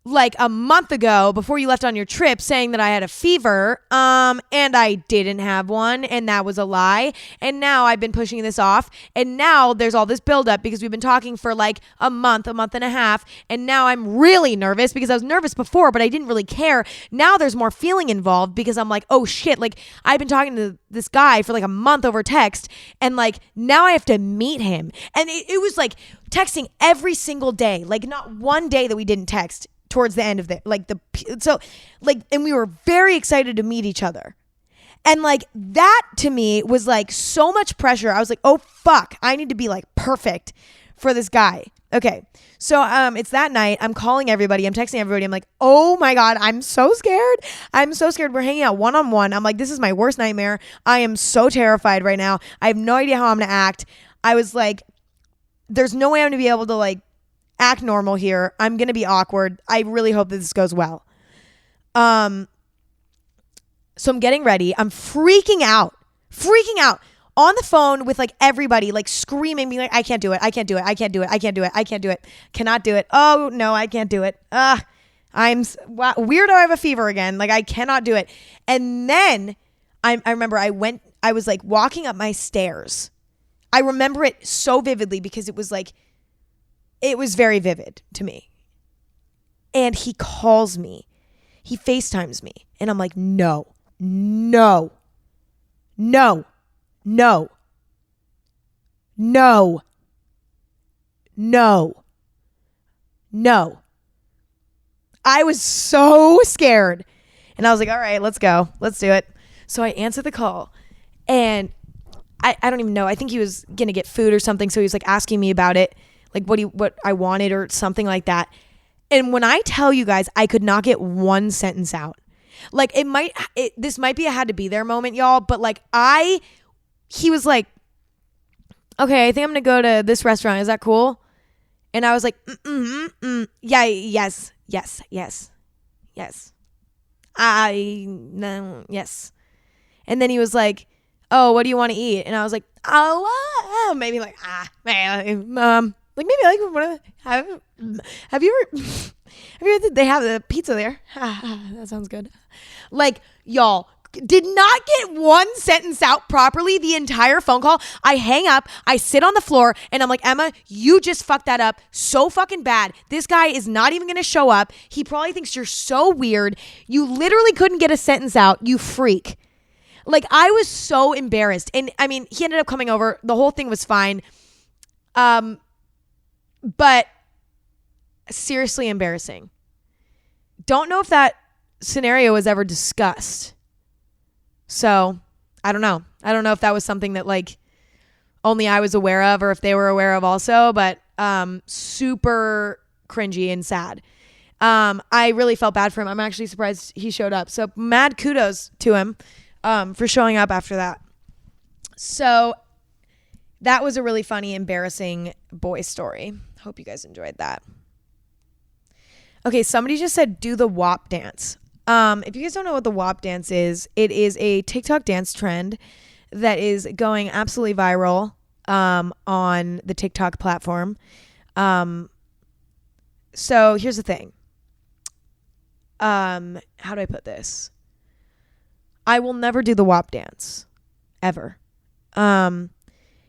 like a month ago before you left on your trip, saying that I had a fever, and I didn't have one, and that was a lie. And now I've been pushing this off, and now there's all this buildup because we've been talking for like a month and a half, and now I'm really nervous because I was nervous before, but I didn't really care. Now there's more feeling involved because I'm like, oh shit, like I've been talking to this guy for like a month over text, and like now I have to meet him. And it was like texting every single day, like not one day that we didn't text towards the end of and we were very excited to meet each other. And like that to me was like so much pressure. I was like, oh fuck, I need to be like perfect for this guy. Okay. So it's that night. I'm calling everybody. I'm texting everybody. I'm like, oh my God, I'm so scared. We're hanging out one-on-one. I'm like, this is my worst nightmare. I am so terrified right now. I have no idea how I'm going to act. I was like, there's no way I'm going to be able to like act normal here. I'm going to be awkward. I really hope that this goes well. So I'm getting ready. I'm freaking out on the phone with like everybody, like screaming, being like, I can't do it. Cannot do it. Oh no, I can't do it. Weirdo. I have a fever again. Like I cannot do it. And then I remember I was like walking up my stairs. I remember it so vividly because it was very vivid to me. And he calls me. He FaceTimes me. And I'm like, no. I was so scared. And I was like, all right, let's go. Let's do it. So I answered the call. And I don't even know. I think he was going to get food or something. So he was like asking me about it. Like what I wanted or something like that. And when I tell you guys, I could not get one sentence out. Like this might be a had to be there moment, y'all. But like he was like, okay, I think I'm going to go to this restaurant. Is that cool? And I was like, yeah, yes. Yes. And then he was like, oh, what do you want to eat? And I was like, maybe like, like maybe like have you ever they have the pizza there? That sounds good. Like y'all did not get one sentence out properly the entire phone call. I hang up, I sit on the floor, and I'm like, Emma, you just fucked that up so fucking bad. This guy is not even gonna show up. He probably thinks you're so weird. You literally couldn't get a sentence out, you freak. Like I was so embarrassed. And I mean, he ended up coming over. The whole thing was fine. But seriously embarrassing. Don't know if that scenario was ever discussed. So I don't know. I don't know if that was something that like only I was aware of or if they were aware of also, but super cringy and sad. I really felt bad for him. I'm actually surprised he showed up. So mad kudos to him for showing up after that. So that was a really funny, embarrassing boy story. Hope you guys enjoyed that. Okay, somebody just said do the Wop Dance. If you guys don't know what the Wop Dance is, it is a TikTok dance trend that is going absolutely viral on the TikTok platform. So here's the thing. How do I put this? I will never do the Wop Dance ever.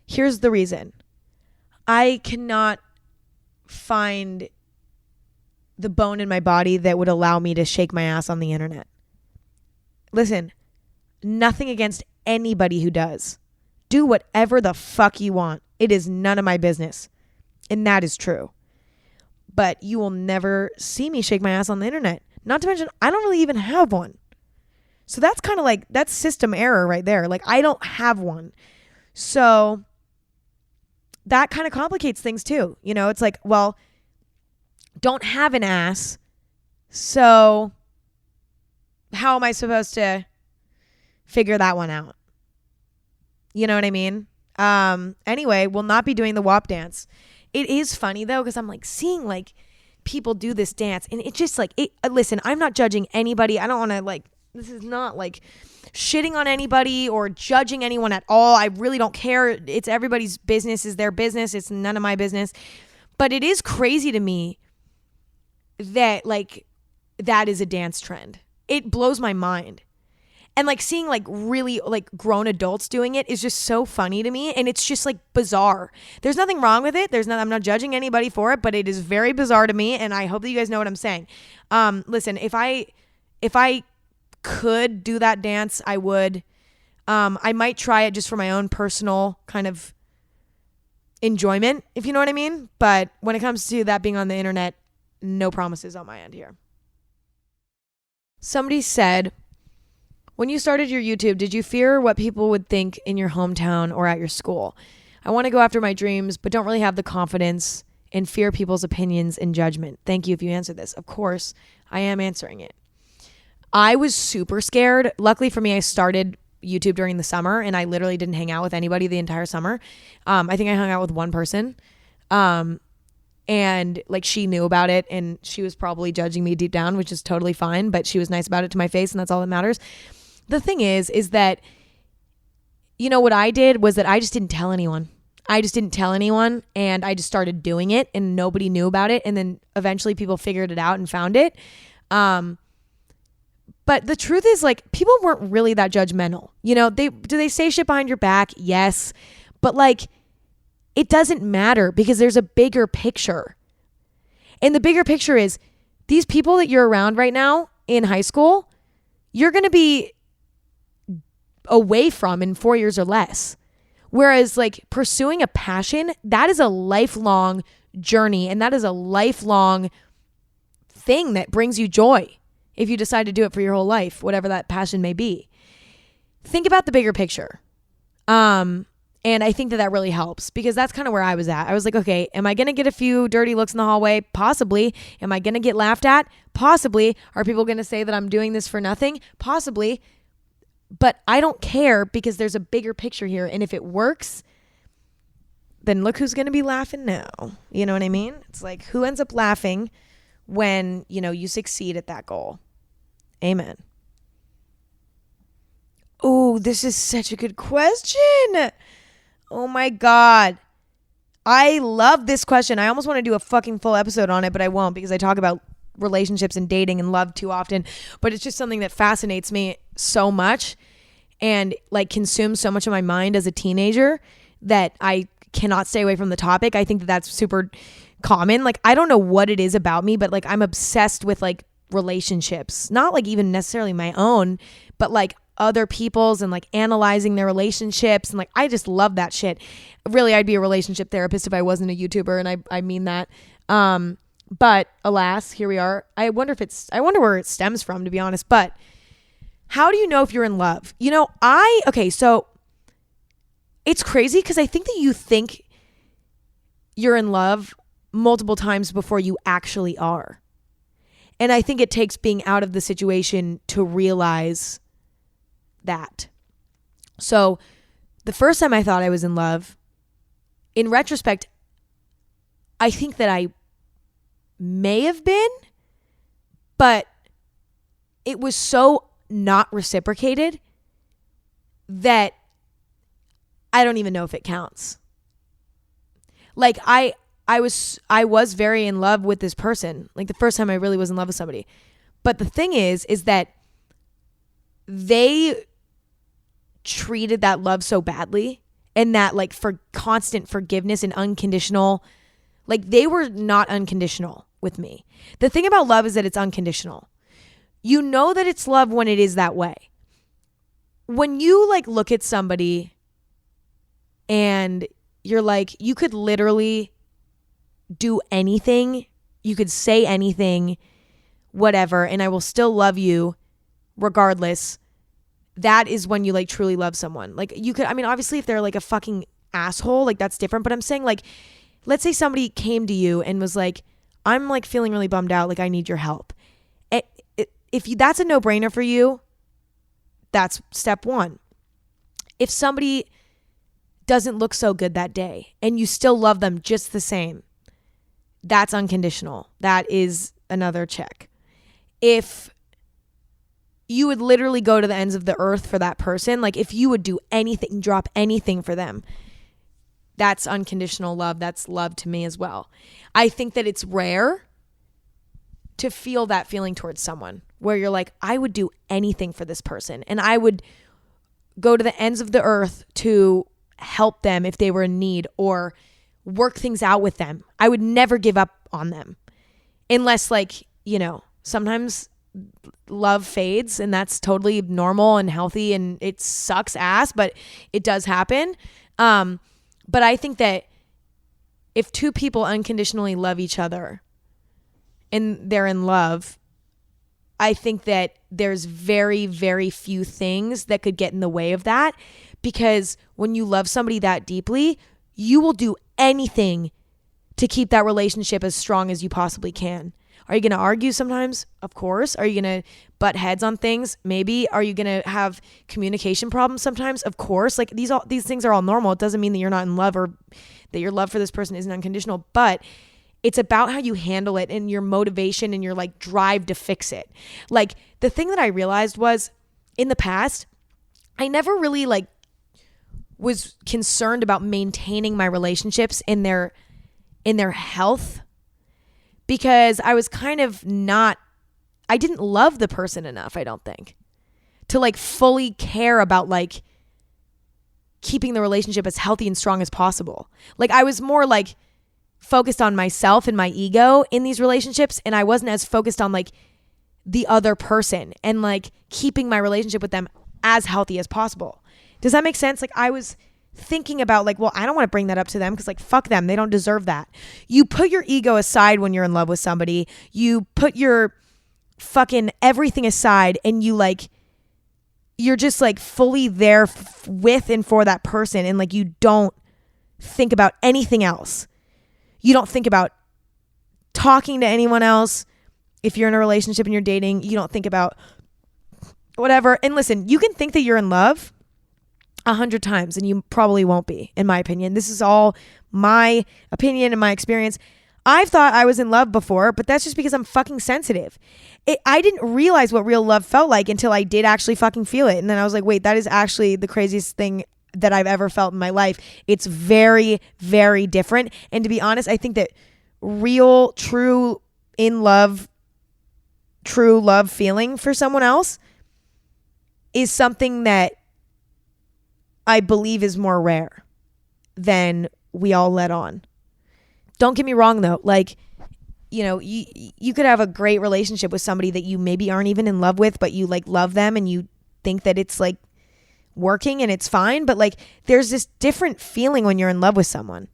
Here's the reason. I cannot find the bone in my body that would allow me to shake my ass on the internet. listen, nothing against anybody who does. Do whatever the fuck you want. It is none of my business. And that is true. But you will never see me shake my ass on the internet. Not to mention, I don't really even have one. So that's kind of like, that's system error right there. Like, I don't have one. So that kind of complicates things too. You know, it's like, well, don't have an ass. So how am I supposed to figure that one out? You know what I mean? Anyway, we'll not be doing the Wop Dance. It is funny though, because I'm like seeing like people do this dance, and it's just like, listen, I'm not judging anybody. I don't want to like, this is not like shitting on anybody or judging anyone at all. I really don't care. It's everybody's business, is their business. It's none of my business. But it is crazy to me that like that is a dance trend. It blows my mind. And like seeing like really like grown adults doing it is just so funny to me. And it's just like bizarre. There's nothing wrong with it. I'm not judging anybody for it, but it is very bizarre to me. And I hope that you guys know what I'm saying. Listen, if I could do that dance, I would. I might try it just for my own personal kind of enjoyment, if you know what I mean. But when it comes to that being on the internet, no promises on my end here. Somebody said, when you started your YouTube, did you fear what people would think in your hometown or at your school? I want to go after my dreams, but don't really have the confidence and fear people's opinions and judgment. Thank you if you answer this. Of course, I am answering it. I was super scared. Luckily for me, I started YouTube during the summer, and I literally didn't hang out with anybody the entire summer. I think I hung out with one person. And like she knew about it, and she was probably judging me deep down, which is totally fine, but she was nice about it to my face, and that's all that matters. The thing is that, you know, what I did was that I just didn't tell anyone. And I just started doing it, and nobody knew about it. And then eventually people figured it out and found it. But the truth is, like, people weren't really that judgmental. You know, do they say shit behind your back? Yes. But like, it doesn't matter, because there's a bigger picture. And the bigger picture is these people that you're around right now in high school, you're going to be away from in 4 years or less. Whereas like pursuing a passion, that is a lifelong journey, and that is a lifelong thing that brings you joy if you decide to do it for your whole life, whatever that passion may be. Think about the bigger picture. And I think that really helps, because that's kind of where I was at. I was like, okay, am I going to get a few dirty looks in the hallway? Possibly. Am I going to get laughed at? Possibly. Are people going to say that I'm doing this for nothing? Possibly. But I don't care, because there's a bigger picture here. And if it works, then look who's going to be laughing now. You know what I mean? It's like, who ends up laughing when, you know, you succeed at that goal? Amen. Oh, this is such a good question. Oh my God. I love this question. I almost want to do a fucking full episode on it, but I won't, because I talk about relationships and dating and love too often. But it's just something that fascinates me so much, and like consumes so much of my mind as a teenager, that I cannot stay away from the topic. I think that that's super common. Like, I don't know what it is about me, but like I'm obsessed with like relationships, not like even necessarily my own, but like other people's, and like analyzing their relationships. And like, I just love that shit. Really, I'd be a relationship therapist if I wasn't a YouTuber. And I mean that. But alas, here we are. I wonder where it stems from, to be honest. But how do you know if you're in love? You know, so it's crazy, because I think that you think you're in love multiple times before you actually are. And I think it takes being out of the situation to realize that. So the first time I thought I was in love, in retrospect, I think that I may have been, but it was so not reciprocated that I don't even know if it counts. Like I was very in love with this person, like the first time I really was in love with somebody. But the thing is that they treated that love so badly, and that like for constant forgiveness and unconditional, like they were not unconditional with me. The thing about love is that it's unconditional. You know that it's love when it is that way. when you like look at somebody and you're like, you could literally do anything, you could say anything, whatever, and I will still love you regardless. That is when you like truly love someone. Like you could, I mean, obviously if they're like a fucking asshole, like that's different, but I'm saying like, let's say somebody came to you and was like, I'm like feeling really bummed out, like I need your help. That's a no-brainer for you, that's step one. If somebody doesn't look so good that day and you still love them just the same, that's unconditional. That is another check. If you would literally go to the ends of the earth for that person, like if you would do anything, drop anything for them, that's unconditional love. That's love to me as well. I think that it's rare to feel that feeling towards someone where you're like, I would do anything for this person and I would go to the ends of the earth to help them if they were in need or work things out with them. I would never give up on them unless like, you know, sometimes love fades and that's totally normal and healthy and it sucks ass, but it does happen. But I think that if two people unconditionally love each other and they're in love, I think that there's very, very few things that could get in the way of that, because when you love somebody that deeply, you will do anything to keep that relationship as strong as you possibly can. Are you going to argue sometimes? Of course. Are you going to butt heads on things? Maybe. Are you going to have communication problems sometimes? Of course. Like these things are all normal. It doesn't mean that you're not in love or that your love for this person isn't unconditional, but it's about how you handle it and your motivation and your like drive to fix it. Like the thing that I realized was in the past, I never really like was concerned about maintaining my relationships in their health, because I was kind of I didn't love the person enough, I don't think, to like fully care about like keeping the relationship as healthy and strong as possible. Like I was more like focused on myself and my ego in these relationships, and I wasn't as focused on like the other person and like keeping my relationship with them as healthy as possible. Does that make sense? Like I was thinking about like, well, I don't want to bring that up to them because like, fuck them. They don't deserve that. You put your ego aside when you're in love with somebody. You put your fucking everything aside and you're just like fully there with and for that person. And like, you don't think about anything else. You don't think about talking to anyone else. If you're in a relationship and you're dating, you don't think about whatever. And listen, you can think that you're in love 100 times and you probably won't be, in my opinion. This is all my opinion and my experience. I've thought I was in love before, but that's just because I'm fucking sensitive. I didn't realize what real love felt like until I did actually fucking feel it. And then I was like, wait, that is actually the craziest thing that I've ever felt in my life. It's very, very different. And to be honest, I think that real, true love feeling for someone else is something that I believe is more rare than we all let on. Don't get me wrong though. Like, you know, you could have a great relationship with somebody that you maybe aren't even in love with, but you like love them and you think that it's like working and it's fine. But like, there's this different feeling when you're in love with someone.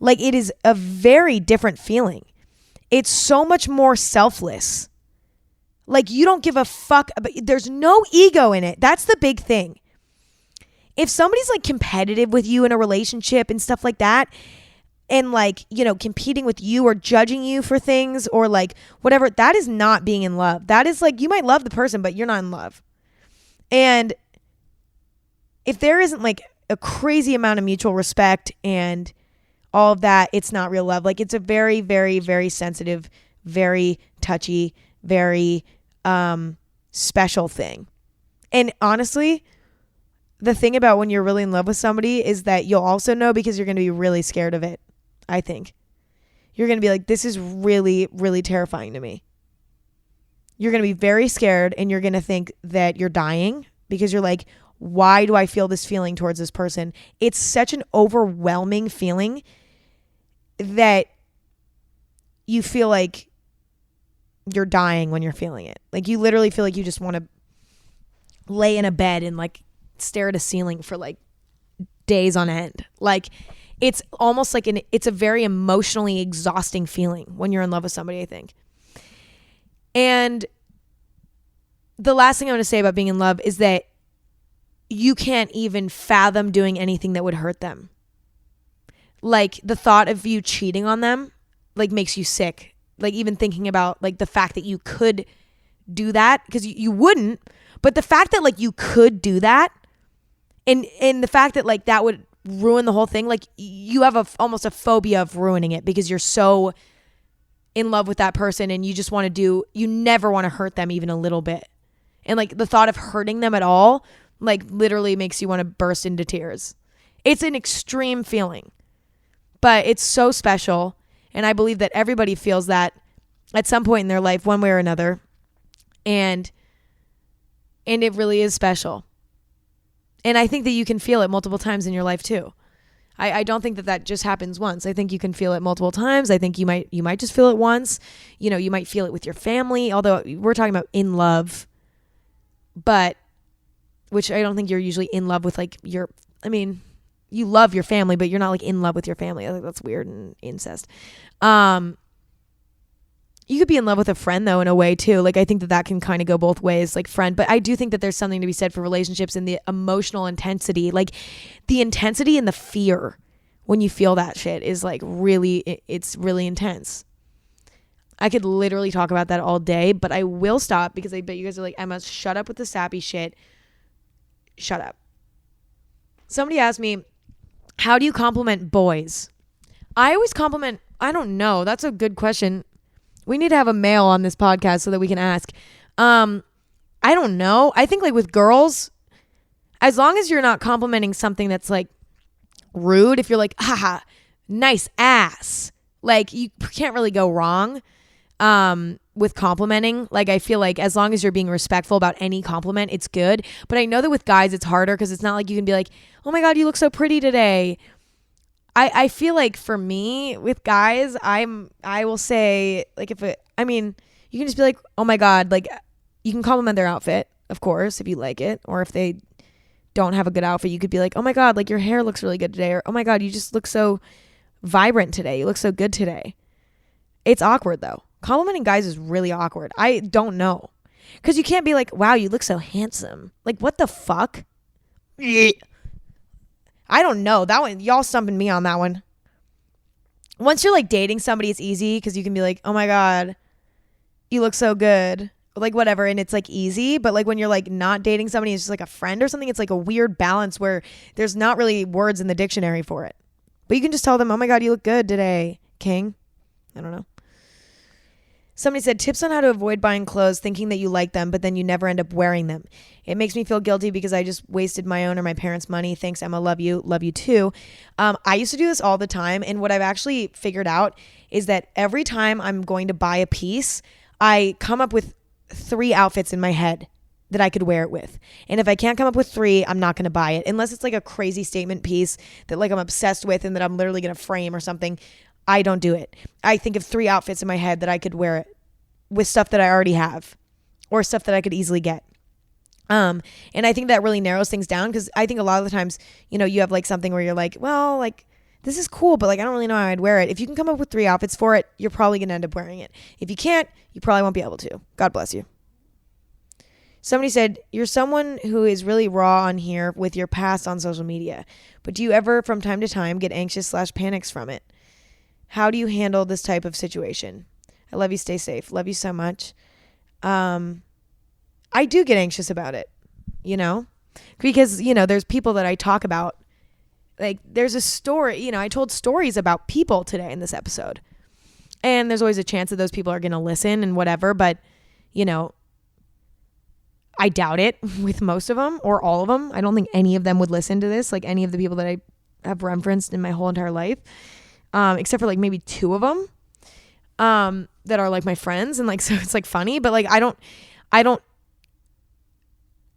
Like it is a very different feeling. It's so much more selfless. Like you don't give a fuck about, there's no ego in it. That's the big thing. If somebody's like competitive with you in a relationship and stuff like that, and like, you know, competing with you or judging you for things or like whatever, that is not being in love. That is like, you might love the person, but you're not in love. And if there isn't like a crazy amount of mutual respect and all of that, it's not real love. Like it's a very, very, very sensitive, very touchy, very special thing. And honestly, the thing about when you're really in love with somebody is that you'll also know, because you're going to be really scared of it. I think you're going to be like, this is really, really terrifying to me. You're going to be very scared and you're going to think that you're dying because you're like, why do I feel this feeling towards this person? It's such an overwhelming feeling that you feel like you're dying when you're feeling it. Like you literally feel like you just want to lay in a bed and like stare at a ceiling for like days on end. Like it's almost like it's a very emotionally exhausting feeling when you're in love with somebody, I think. And the last thing I want to say about being in love is that you can't even fathom doing anything that would hurt them. Like the thought of you cheating on them like makes you sick. Like even thinking about like the fact that you could do that, because you wouldn't, but the fact that like you could do that and the fact that like that would ruin the whole thing, like you have almost a phobia of ruining it because you're so in love with that person and you just want to you never want to hurt them even a little bit. And like the thought of hurting them at all like literally makes you want to burst into tears. It's an extreme feeling, but it's so special. And I believe that everybody feels that at some point in their life, one way or another. And it really is special. And I think that you can feel it multiple times in your life too. I don't think that just happens once. I think you can feel it multiple times. I think you might just feel it once. You know, you might feel it with your family, although we're talking about in love, but which I don't think you're usually in love with like you love your family, but you're not like in love with your family. I think that's weird and incest. You could be in love with a friend though in a way too. Like I think that can kind of go both ways, like friend, but I do think that there's something to be said for relationships and the emotional intensity, like the intensity and the fear when you feel that shit is like it's really intense. I could literally talk about that all day, but I will stop because I bet you guys are like, Emma, shut up with the sappy shit. Shut up. Somebody asked me, how do you compliment boys? I always compliment, I don't know. That's a good question. We need to have a male on this podcast so that we can ask. I don't know. I think like with girls, as long as you're not complimenting something that's like rude, if you're like, haha, nice ass, like you can't really go wrong with complimenting. Like I feel like as long as you're being respectful about any compliment, it's good. But I know that with guys, it's harder because it's not like you can be like, oh my God, you look so pretty today. I feel like for me with guys, I will say like you can just be like, oh my God, like you can compliment their outfit, of course, if you like it, or if they don't have a good outfit, you could be like, oh my God, like your hair looks really good today, or oh my God, you just look so vibrant today. You look so good today. It's awkward though. Complimenting guys is really awkward. I don't know. Because you can't be like, wow, you look so handsome. Like what the fuck? I don't know. That one, y'all stumping me on that one. Once you're like dating somebody, it's easy because you can be like, oh my God, you look so good. Like whatever. And it's like easy. But like when you're like not dating somebody, it's just like a friend or something. It's like a weird balance where there's not really words in the dictionary for it. But you can just tell them, oh my God, you look good today, king. I don't know. Somebody said, tips on how to avoid buying clothes thinking that you like them, but then you never end up wearing them. It makes me feel guilty because I just wasted my own or my parents' money. Thanks, Emma. Love you. Love you too. I used to do this all the time. And what I've actually figured out is that every time I'm going to buy a piece, I come up with 3 outfits in my head that I could wear it with. And if I can't come up with 3, I'm not going to buy it. Unless it's like a crazy statement piece that like I'm obsessed with and that I'm literally going to frame or something. I don't do it. I think of 3 outfits in my head that I could wear it with stuff that I already have or stuff that I could easily get. And I think that really narrows things down because I think a lot of the times, you know, you have like something where you're like, well, like this is cool, but like I don't really know how I'd wear it. If you can come up with 3 outfits for it, you're probably going to end up wearing it. If you can't, you probably won't be able to. God bless you. Somebody said, you're someone who is really raw on here with your past on social media, but do you ever from time to time get anxious/panics from it? How do you handle this type of situation? I love you. Stay safe. Love you so much. I do get anxious about it, you know, because, you know, there's people that I talk about. Like there's a story, you know, I told stories about people today in this episode and there's always a chance that those people are going to listen and whatever. But, you know, I doubt it with most of them or all of them. I don't think any of them would listen to this. Like any of the people that I have referenced in my whole entire life. Except for like maybe 2 of them, that are like my friends. And like, so it's like funny, but like,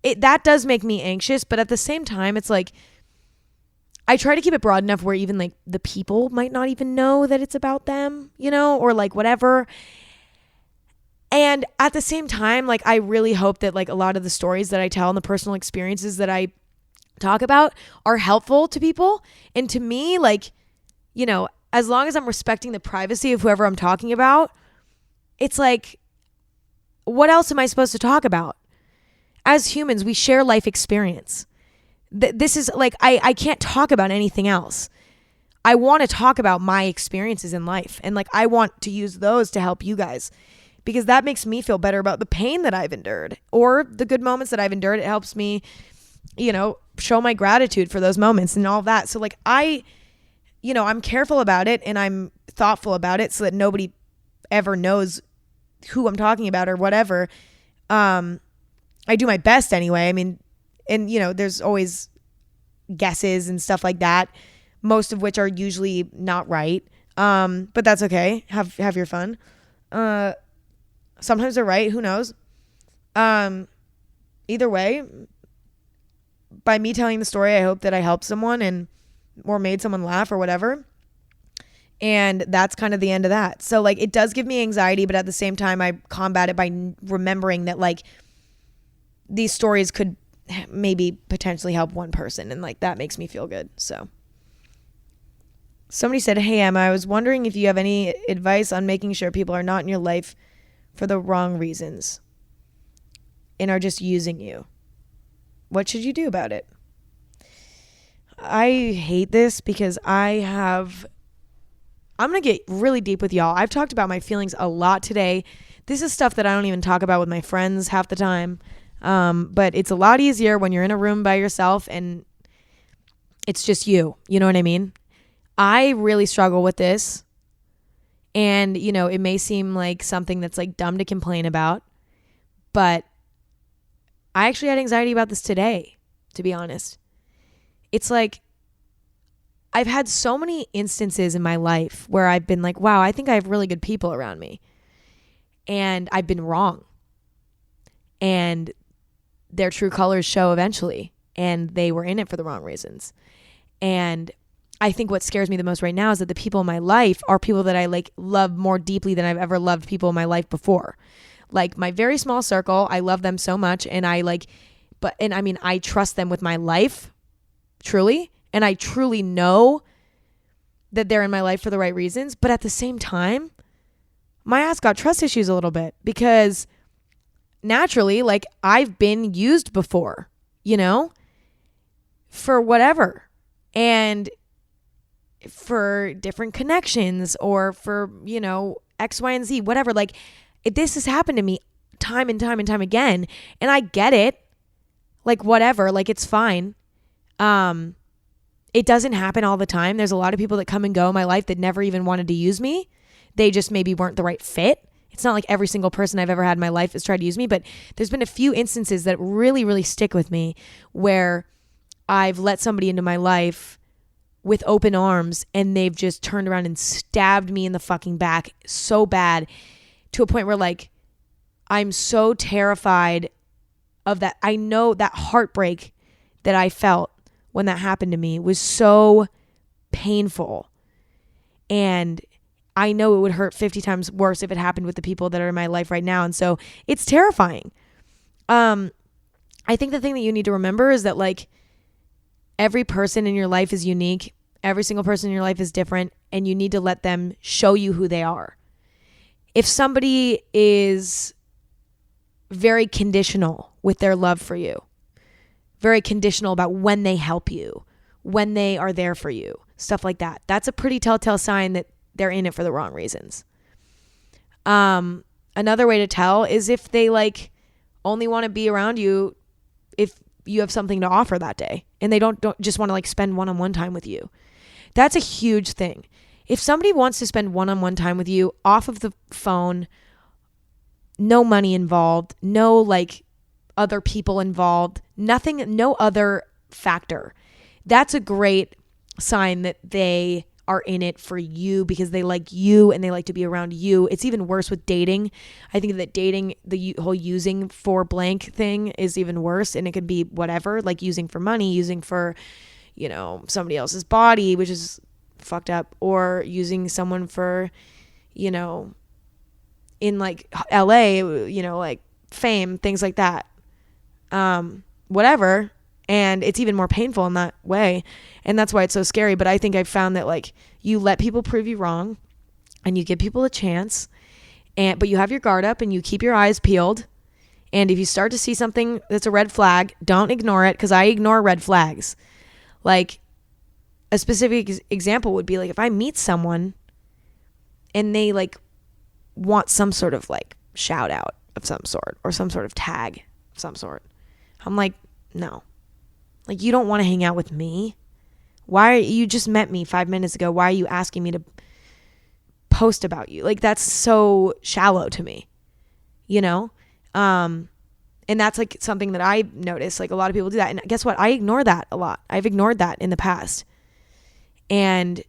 that does make me anxious. But at the same time, it's like, I try to keep it broad enough where even like the people might not even know that it's about them, you know, or like whatever. And at the same time, like, I really hope that like a lot of the stories that I tell and the personal experiences that I talk about are helpful to people. And to me, like, you know, as long as I'm respecting the privacy of whoever I'm talking about, it's like, what else am I supposed to talk about? As humans, we share life experience. This is like, I can't talk about anything else. I want to talk about my experiences in life. And like, I want to use those to help you guys, because that makes me feel better about the pain that I've endured or the good moments that I've endured. It helps me, you know, show my gratitude for those moments and all that. So like, you know, I'm careful about it and I'm thoughtful about it so that nobody ever knows who I'm talking about or whatever. I do my best anyway. I mean, and you know, there's always guesses and stuff like that, most of which are usually not right. But that's okay. Have your fun. Sometimes they're right. Who knows? Either way, by me telling the story, I hope that I helped someone and or made someone laugh or whatever. And that's kind of the end of that. So like, it does give me anxiety, but at the same time, I combat it by remembering that like these stories could maybe potentially help one person. And like, that makes me feel good. So somebody said, hey, Emma, I was wondering if you have any advice on making sure people are not in your life for the wrong reasons and are just using you. What should you do about it? I hate this because I'm going to get really deep with y'all. I've talked about my feelings a lot today. This is stuff that I don't even talk about with my friends half the time. But it's a lot easier when you're in a room by yourself and it's just you. You know what I mean? I really struggle with this. And, you know, it may seem like something that's like dumb to complain about, but I actually had anxiety about this today, to be honest. It's like, I've had so many instances in my life where I've been like, wow, I think I have really good people around me. And I've been wrong. And their true colors show eventually. And they were in it for the wrong reasons. And I think what scares me the most right now is that the people in my life are people that I like love more deeply than I've ever loved people in my life before. Like my very small circle, I love them so much. And I trust them with my life, truly. And I truly know that they're in my life for the right reasons. But at the same time, my ass got trust issues a little bit because naturally, like I've been used before, you know, for whatever. And for different connections or for, you know, X, Y, and Z, whatever. Like this has happened to me time and time and time again. And I get it. Like whatever, like it's fine. It doesn't happen all the time. There's a lot of people that come and go in my life that never even wanted to use me. They just maybe weren't the right fit. It's not like every single person I've ever had in my life has tried to use me, but there's been a few instances that really, really stick with me where I've let somebody into my life with open arms and they've just turned around and stabbed me in the fucking back so bad to a point where like, I'm so terrified of that. I know that heartbreak that I felt when that happened to me was so painful. And I know it would hurt 50 times worse if it happened with the people that are in my life right now. And so it's terrifying. I think the thing that you need to remember is that like every person in your life is unique. Every single person in your life is different. And you need to let them show you who they are. If somebody is very conditional with their love for you, very conditional about when they help you, when they are there for you, stuff like that. That's a pretty telltale sign that they're in it for the wrong reasons. Another way to tell is if they like only want to be around you if you have something to offer that day and they don't just want to like spend one-on-one time with you. That's a huge thing. If somebody wants to spend one-on-one time with you off of the phone, no money involved, no like other people involved, nothing, no other factor. That's a great sign that they are in it for you because they like you and they like to be around you. It's even worse with dating. I think that dating, the whole using for blank thing is even worse. And it could be whatever, like using for money, using for, you know, somebody else's body, which is fucked up, or using someone for, you know, in like LA, you know, like fame, things like that. Whatever. And it's even more painful in that way. And that's why it's so scary. But I think I've found that like you let people prove you wrong and you give people a chance, but you have your guard up and you keep your eyes peeled. And if you start to see something that's a red flag, don't ignore it, because I ignore red flags. Like a specific example would be like if I meet someone and they like want some sort of like shout out of some sort or some sort of tag of some sort, I'm like, no. Like, you don't want to hang out with me. You just met me 5 minutes ago. Why are you asking me to post about you? Like, that's so shallow to me, you know? And that's like something that I notice. Like, a lot of people do that. And guess what? I ignore that a lot. I've ignored that in the past. And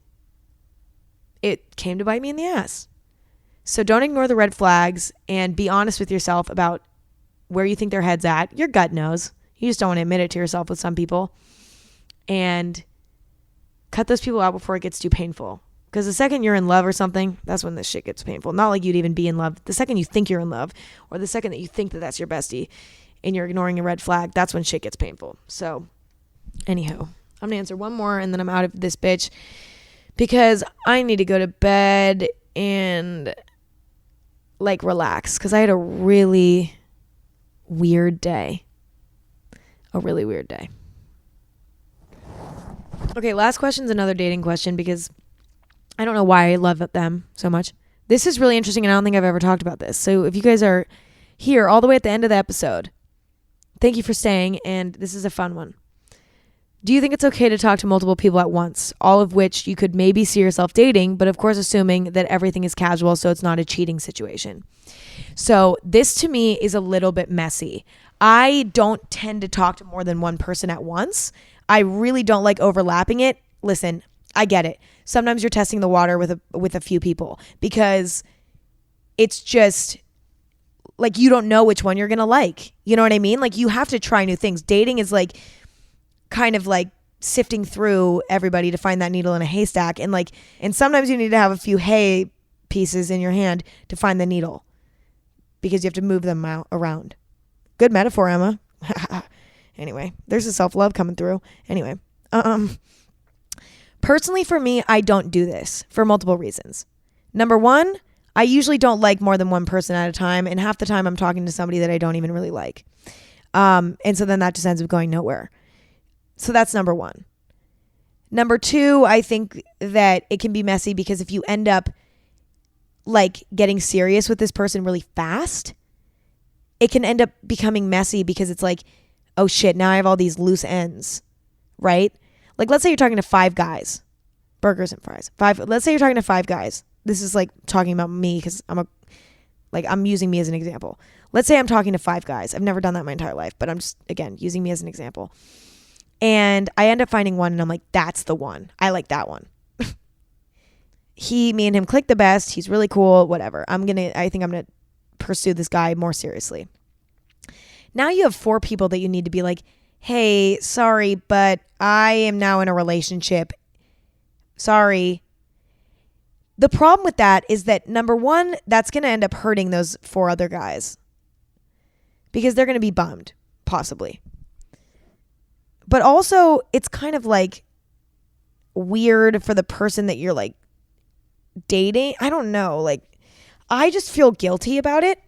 it came to bite me in the ass. So don't ignore the red flags and be honest with yourself about where you think their head's at. Your gut knows. You just don't want to admit it to yourself with some people. And cut those people out before it gets too painful. Because the second you're in love or something, that's when this shit gets painful. Not like you'd even be in love. The second you think you're in love, or the second that you think that that's your bestie and you're ignoring a red flag, that's when shit gets painful. So, anywho, I'm going to answer one more and then I'm out of this bitch because I need to go to bed and like relax, because I had a really weird day. A really weird day. Okay, last question's another dating question because I don't know why I love them so much. This is really interesting and I don't think I've ever talked about this. So if you guys are here all the way at the end of the episode, thank you for staying, and this is a fun one. Do you think it's okay to talk to multiple people at once, all of which you could maybe see yourself dating, but of course assuming that everything is casual so it's not a cheating situation? So this to me is a little bit messy. I don't tend to talk to more than one person at once. I really don't like overlapping it. Listen, I get it. Sometimes you're testing the water with a few people because it's just like you don't know which one you're going to like. You know what I mean? Like, you have to try new things. Dating is like kind of like sifting through everybody to find that needle in a haystack, and sometimes you need to have a few hay pieces in your hand to find the needle because you have to move them around. Good metaphor, Emma. Anyway, there's a self-love coming through. Anyway, personally for me, I don't do this for multiple reasons. Number one, I usually don't like more than one person at a time, and half the time I'm talking to somebody that I don't even really like. And so then that just ends up going nowhere. So that's number one. Number two, I think that it can be messy because if you end up like getting serious with this person really fast, it can end up becoming messy because it's like, oh shit, now I have all these loose ends, right? Like, let's say you're talking to 5 guys, burgers and fries. Let's say you're talking to 5 guys. This is like talking about me because I'm using me as an example. Let's say I'm talking to 5 guys. I've never done that my entire life, but I'm just, again, using me as an example. And I end up finding one and I'm like, that's the one. I like that one. Me and him click the best. He's really cool, whatever. I think I'm going to pursue this guy more seriously. Now you have 4 people that you need to be like, hey, sorry, but I am now in a relationship. Sorry. The problem with that is that, number one, that's going to end up hurting those 4 other guys because they're going to be bummed, possibly. But also, it's kind of like weird for the person that you're like dating. I don't know. Like, I just feel guilty about it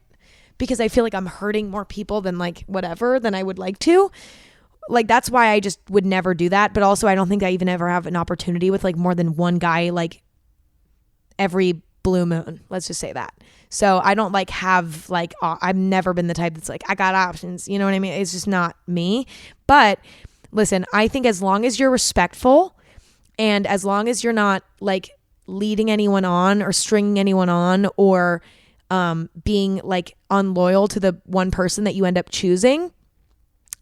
because I feel like I'm hurting more people than like whatever than I would like to. Like, that's why I just would never do that. But also, I don't think I even ever have an opportunity with like more than one guy like every blue moon. Let's just say that. So I don't like have like, I've never been the type that's like, I got options. You know what I mean? It's just not me. But listen, I think as long as you're respectful and as long as you're not like leading anyone on or stringing anyone on or being like unloyal to the one person that you end up choosing,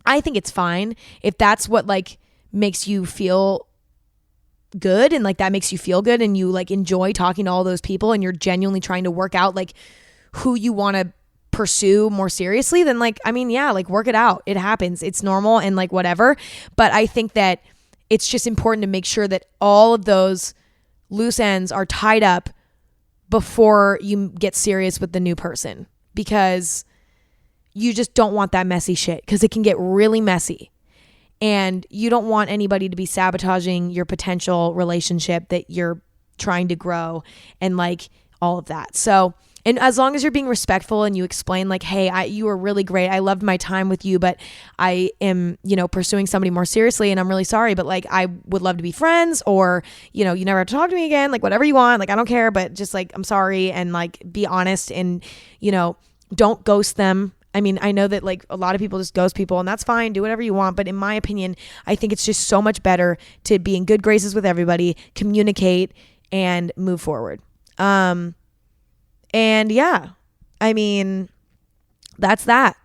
I think it's fine. If that's what like makes you feel good and like that makes you feel good and you like enjoy talking to all those people and you're genuinely trying to work out like who you want to pursue more seriously, then like, I mean, yeah, like work it out. It happens. It's normal and like whatever. But I think that it's just important to make sure that all of those loose ends are tied up before you get serious with the new person, because you just don't want that messy shit because it can get really messy. And you don't want anybody to be sabotaging your potential relationship that you're trying to grow and like all of that. So, and as long as you're being respectful and you explain like, hey, you were really great. I loved my time with you, but I am, pursuing somebody more seriously and I'm really sorry, but like, I would love to be friends, or, you never have to talk to me again, like whatever you want. Like, I don't care, but just like, I'm sorry. And like, be honest and, don't ghost them. I mean, I know that like a lot of people just ghost people, and that's fine. Do whatever you want. But in my opinion, I think it's just so much better to be in good graces with everybody, communicate, and move forward. And yeah, I mean, that's that.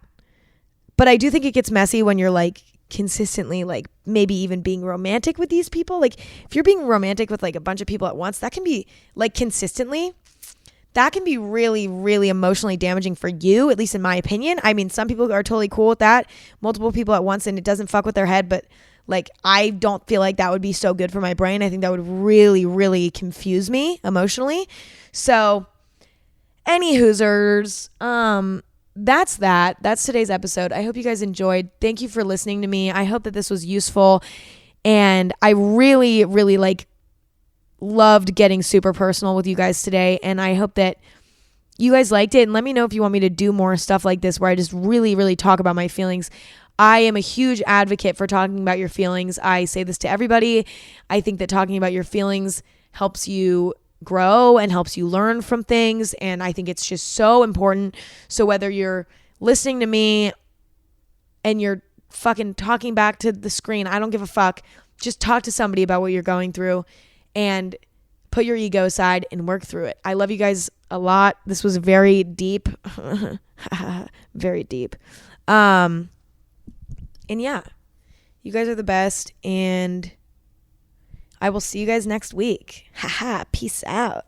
But I do think it gets messy when you're like consistently like maybe even being romantic with these people. Like if you're being romantic with like a bunch of people at once, that can be like consistently, that can be really, really emotionally damaging for you, at least in my opinion. I mean, some people are totally cool with that, multiple people at once, and it doesn't fuck with their head, but like, I don't feel like that would be so good for my brain. I think that would really, really confuse me emotionally. So, any hoosers, that's that. That's today's episode. I hope you guys enjoyed. Thank you for listening to me. I hope that this was useful. And I really, really like loved getting super personal with you guys today. And I hope that you guys liked it. And let me know if you want me to do more stuff like this where I just really, really talk about my feelings. I am a huge advocate for talking about your feelings. I say this to everybody. I think that talking about your feelings helps you grow and helps you learn from things. And I think it's just so important. So whether you're listening to me and you're fucking talking back to the screen, I don't give a fuck. Just talk to somebody about what you're going through and put your ego aside and work through it. I love you guys a lot. This was very deep. Very deep. And yeah, you guys are the best. And I will see you guys next week. Haha, peace out.